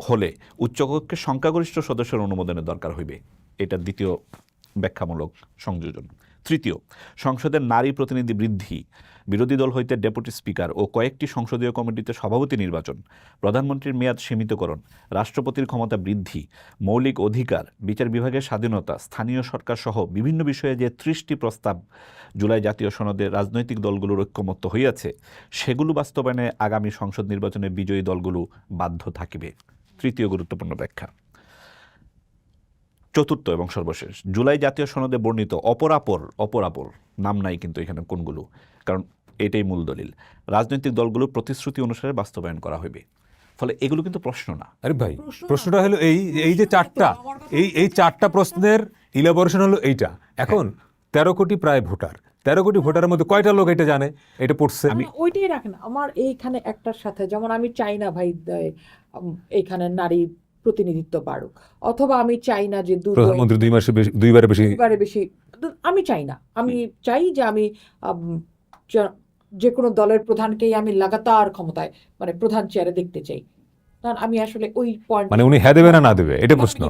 হলে উচ্চকক্ষের সংখ্যাগরিষ্ঠ সদস্যের অনুমোদনের দরকার হইবে। এটা দ্বিতীয় ব্যাখ্যামূলক সংযোজন। তৃতীয়, সংসদের নারী প্রতিনিধি বৃদ্ধি, বিরোধী দল হইতে ডেপুটি স্পিকার ও কয়েকটি সংসদীয় কমিটিতে সভাপতি নির্বাচন, প্রধানমন্ত্রীর মেয়াদ সীমিতকরণ, রাষ্ট্রপতির ক্ষমতা বৃদ্ধি, মৌলিক অধিকার, বিচার বিভাগের স্বাধীনতা, স্থানীয় সরকার সহ বিভিন্ন বিষয়ে যে 30টি প্রস্তাব জুলাই জাতীয় সনদে রাজনৈতিক দলগুলোর ঐক্যমত্য হইয়াছে, সেগুলো বাস্তবায়নে আগামী সংসদ নির্বাচনে বিজয়ী দলগুলো বাধ্য থাকিবে। তৃতীয় গুরুত্বপূর্ণ ব্যাখ্যা। চতুর্থ এবং সর্বশেষ, জুলাই জাতীয় সনদে বর্ণিত অপরাপর নাম নাই কিন্তু এখানে কোনগুলো, কারণ এটাই মূল দলিল, রাজনৈতিক দলগুলো প্রতিশ্রুতি অনুসারে বাস্তবায়ন করা হইবে। ফলে এগুলো কিন্তু প্রশ্ন না। আরে ভাই, প্রশ্নটা হলো এই যে 4টা, এই 4টা প্রশ্নের ইলাবোরেশন হলো এইটা। এখন 13 কোটি প্রায় ভোটার, 13 কোটি ভোটারের মধ্যে কয়টা লোক এটা জানে, এটা পড়ছে? আমি ওইটাই রাখেন আমার এইখানে একটার সাথে, যেমন আমি চাই না ভাই এইখানে নারী প্রতিনিধিত্ব বাড়ুক, অথবা আমি চাই না যে প্রধানমন্ত্রী 2 বারে বেশি দুইবারে বেশি, আমি চাই না। আমি চাই যে আমি যে কোনো দলের প্রধানকেই আমি লাগাতার ক্ষমতায় মানে প্রধান চেয়ারে দেখতে চাই। কারণ আমি আসলে ওই পয়েন্ট মানে উনি হ্যাঁ দেবে না দেবে এটা প্রশ্ন।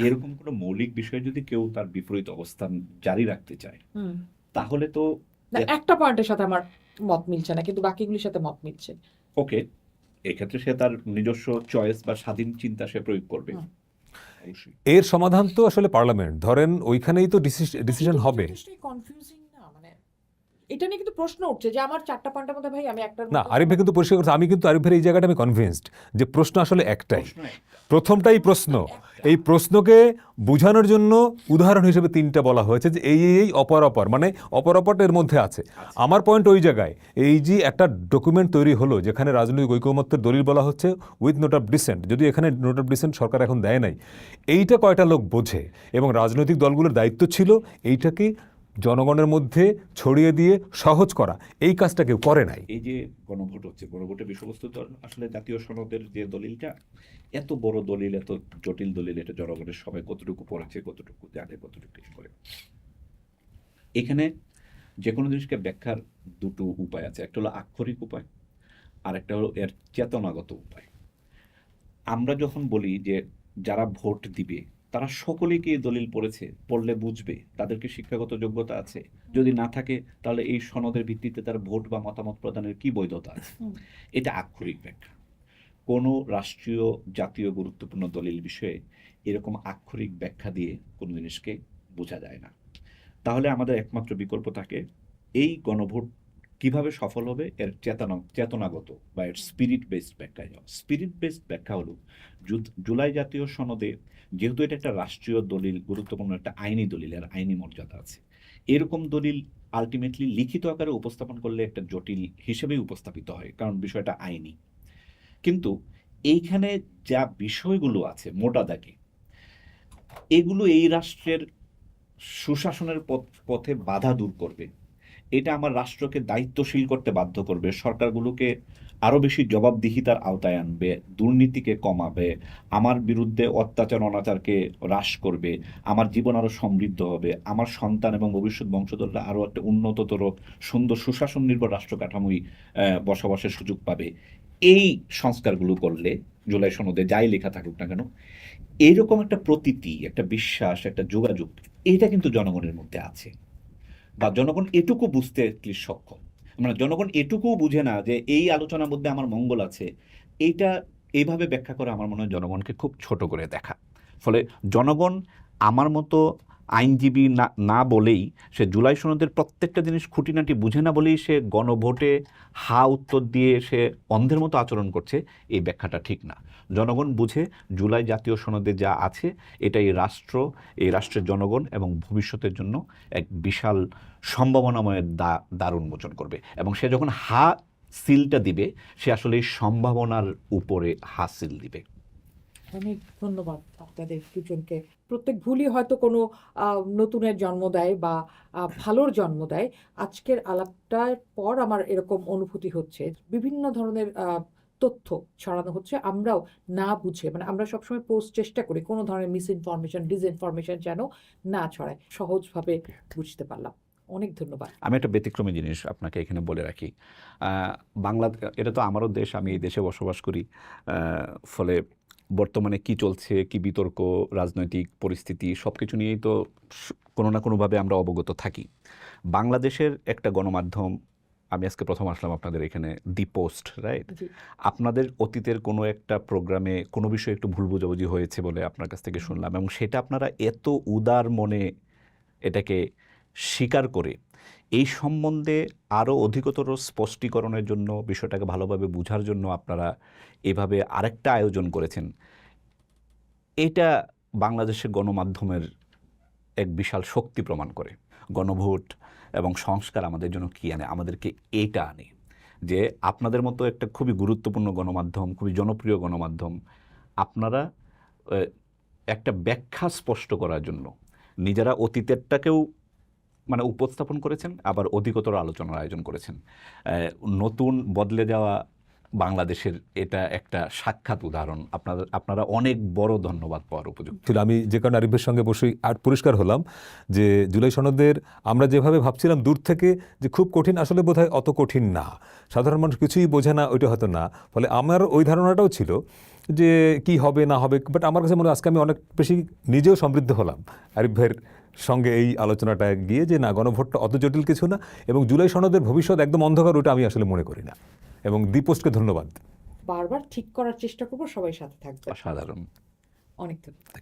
এরকম কোনো মৌলিক বিষয়ে যদি কেউ তার বিপরীত অবস্থান জারি রাখতে চায় তাহলে তো একটা পয়েন্টের সাথে আমার মত মিলছে না, কিন্তু বাকিগুলির সাথে মত মিলছে। ওকে, এক্ষেত্রে সে তার নিজস্ব চয়েস বা স্বাধীন চিন্তা সে প্রয়োগ করবে। এর সমাধান তো আসলে পার্লামেন্ট, ধরেন ওইখানেই তো ডিসিশন হবে। কনফিউজিং না, মানে এটা নিয়ে কিন্তু প্রশ্ন উঠছে যে আমার 4টা পয়েন্টের মধ্যে ভাই আমি একটা না, আরিফ ভাই কিন্তু পরিষ্কার করছে। আমি কিন্তু আরিফ ভাইয়ের এই জায়গাটা আমি কনভিন্সড যে প্রশ্ন আসলে একটাই, প্রথমটাই প্রশ্ন। এই প্রশ্নকে বোঝানোর জন্য উদাহরণ হিসেবে 3টা বলা হয়েছে যে এই অপর মানে অপর এর মধ্যে আছে। আমার পয়েন্ট ওই জায়গায়, এই যে একটা ডকুমেন্ট তৈরি হলো যেখানে রাজনৈতিক ঐকমত্যের দলিল বলা হচ্ছে উইথ নোট অফ ডিসেন্ট, যদি এখানে নোট অফ ডিসেন্ট সরকার এখন দেয় নাই, এইটা কয়টা লোক বোঝে? এবং রাজনৈতিক দলগুলোর দায়িত্ব ছিল এইটাকে জনগণের মধ্যে ছড়িয়ে দিয়ে সহজ করা, এই কাজটা কেউ করে নাই। এই যে গণভোট হচ্ছে, গণভোটের বিষয়বস্তু তো আসলে জাতীয় সনদের যে দলিলটা, এত বড় দলিল, এত জটিল দলিল, এটা জনগণের সবাই কতটুকু পড়েছে, কতটুকু জানে, কতটুকু করে। এখানে যে কোনো জিনিসকে ব্যাখ্যার 2টো উপায় আছে, একটা হলো আক্ষরিক উপায়, আর একটা হলো এর চেতনাগত উপায়। আমরা যখন বলি যে যারা ভোট দিবে তারা সকলেই কি দলিল পড়লে বুঝবে, তাদেরকে শিক্ষাগত যোগ্যতা আছে, যদি না থাকে তাহলে এই সনদের ভিত্তিতে তার ভোট বা মতামত প্রদানের কি বৈধতা আছে, এটা আক্ষরিক ব্যাখ্যা। কোনো রাষ্ট্রীয় জাতীয় গুরুত্বপূর্ণ দলিল বিষয়ে এরকম আক্ষরিক ব্যাখ্যা দিয়ে কোনো জিনিসকে বোঝা যায় না। তাহলে আমাদের একমাত্র বিকল্প থাকে এই গণভোট কিভাবে সফল হবে এর চেতনাগত বা এর স্পিরিট বেসড ব্যাখ্যায় যাওয়া। স্পিরিট বেসড ব্যাখ্যা হলো জুলাই জাতীয় সনদে, যেহেতু এটা একটা রাষ্ট্রীয় দলিল, গুরুত্বপূর্ণ একটা আইনি দলিল, এর আইনি মর্যাদা আছে। এরকম দলিল আলটিমেটলি লিখিত আকারে উপস্থাপন করলে একটা জটিল হিসেবেই উপস্থাপিত হয়, কারণ বিষয়টা আইনি। কিন্তু এইখানে যা বিষয়গুলো আছে মোটা দাগে, এগুলো এই রাষ্ট্রের সুশাসনের পথে বাধা দূর করবে। এটা আমার রাষ্ট্রকে দায়িত্বশীল করতে বাধ্য করবে, সরকারগুলোকে আরো বেশি জবাবদিহিতার আওতায় আনবে, দুর্নীতিকে কমাবে, আমার বিরুদ্ধে অত্যাচার অনাচারকে হ্রাস করবে, আমার জীবন আরো সমৃদ্ধ হবে, আমার সন্তান এবং ভবিষ্যৎ বংশধররা আরো একটা উন্নততর সুন্দর সুশাসন নির্ভর রাষ্ট্র কাঠামোই বসবাসের সুযোগ পাবে। এই সংস্কারগুলো করলে, জুলাই সনদে যাই লেখা থাকুক না কেন, এইরকম একটা প্রতীতি, একটা বিশ্বাস, একটা যোগাযোগ, এটা কিন্তু জনগণের মধ্যে আছে, বা জনগণ এটুকু বুঝতে সক্ষম। মানে জনগণ এটুকু বুঝে না যে এই আলোচনার মধ্যে আমার মঙ্গল আছে, এইটা এইভাবে ব্যাখ্যা করে আমার মনে হয় জনগণকে খুব ছোট করে দেখা। ফলে জনগণ আমার মতো আইনজীবী না বলেই, সে জুলাই সনদের প্রত্যেকটা জিনিস খুঁটিনাটি বুঝে না বলেই সে গণভোটে হা উত্তর দিয়ে সে অন্ধের মতো আচরণ করছে, এই ব্যাখ্যাটা ঠিক না। জনগণ বুঝে জুলাই জাতীয় সনদে যা আছে এটা এই রাষ্ট্রের জনগণ এবং ভবিষ্যতের জন্য এক বিশাল সম্ভাবনাময় দ্বার উন্মোচন করবে, এবং সে যখন হা সিলটা দিবে সে আসলে এই সম্ভাবনার উপরে হা সিল দিবে। অনেক ধন্যবাদ আপনাদের দুজনকে। প্রত্যেক ভুলই হয়তো কোনো নতুনের জন্ম দেয় বা ভালোর জন্ম দেয়। আজকের আলাপটার পর আমার এরকম অনুভূতি হচ্ছে, বিভিন্ন ধরনের তথ্য ছড়ানো হচ্ছে, আমরাও না বুঝে, মানে আমরা সবসময় চেষ্টা করি কোনো ধরনের মিসইনফরমেশন, ডিসইনফরমেশন যেন না ছড়ায়। সহজভাবে বুঝতে পারলাম, অনেক ধন্যবাদ। আমি একটা ব্যতিক্রমী জিনিস আপনাকে এখানে বলে রাখি। এটা তো আমারও দেশ, আমি এই দেশে বসবাস করি, ফলে বর্তমানে কি চলছে, কি বিতর্ক, রাজনৈতিক পরিস্থিতি সব কিছু নিয়েই তো কোনো না কোনোভাবে আমরা অবগত থাকি। বাংলাদেশের একটা গণমাধ্যম, আমি আজকে প্রথম আসলাম আপনাদের এখানে, দি পোস্ট, রাইট? আপনাদের অতীতের কোনো একটা প্রোগ্রামে কোনো বিষয়ে একটু ভুল বোঝাবুঝি হয়েছে বলে আপনার কাছ থেকে শুনলাম, এবং সেটা আপনারা এত উদার মনে এটাকে স্বীকার করে এই সম্বন্ধে আরও অধিকতর স্পষ্টীকরণের জন্য, বিষয়টাকে ভালোভাবে বোঝার জন্য আপনারা এভাবে আরেকটা আয়োজন করেছেন। এটা বাংলাদেশের গণমাধ্যমের এক বিশাল শক্তি প্রমাণ করে। গণভোট এবং সংস্কার আমাদের জন্য কী আনে, আমাদেরকে এইটা আনে যে আপনাদের মতো একটা খুবই গুরুত্বপূর্ণ গণমাধ্যম, খুবই জনপ্রিয় গণমাধ্যম, আপনারা একটা ব্যাখ্যা স্পষ্ট করার জন্য নিজেরা অতীতেরটাকেও মানে উপস্থাপন করেছেন, আবার অধিকতর আলোচনার আয়োজন করেছেন। নতুন বদলে যাওয়া বাংলাদেশের এটা একটা সাক্ষাৎ উদাহরণ। আপনারা অনেক বড় ধন্যবাদ পাওয়ার উপযুক্ত। ছিল আমি যে কারণে আরিফের সঙ্গে বসেই আর পরিষ্কার হলাম যে জুলাই সনদের আমরা যেভাবে ভাবছিলাম দূর থেকে যে খুব কঠিন, আসলে বোধহয় অত কঠিন না, সাধারণ মানুষ কিছুই বোঝে না, ওইটা হয়তো না। ফলে আমার ওই ধারণাটাও ছিল যে কি হবে না হবে, বাট আমার কাছে মনে হয় আজকে আমি অনেক বেশি নিজেও সমৃদ্ধ হলাম আরিফ ভাইয়ের সঙ্গে এই আলোচনাটা গিয়ে, যে না, গণভোটটা অত জটিল কিছু না এবং জুলাই সনদের ভবিষ্যৎ একদম অন্ধকার, ওটা আমি আসলে মনে করি না। এবং দীপোস্টকে ধন্যবাদ। বারবার ঠিক করার চেষ্টা করবো, সবাই সাথে থাকবে। সাধারণ অনেক ধন্যবাদ।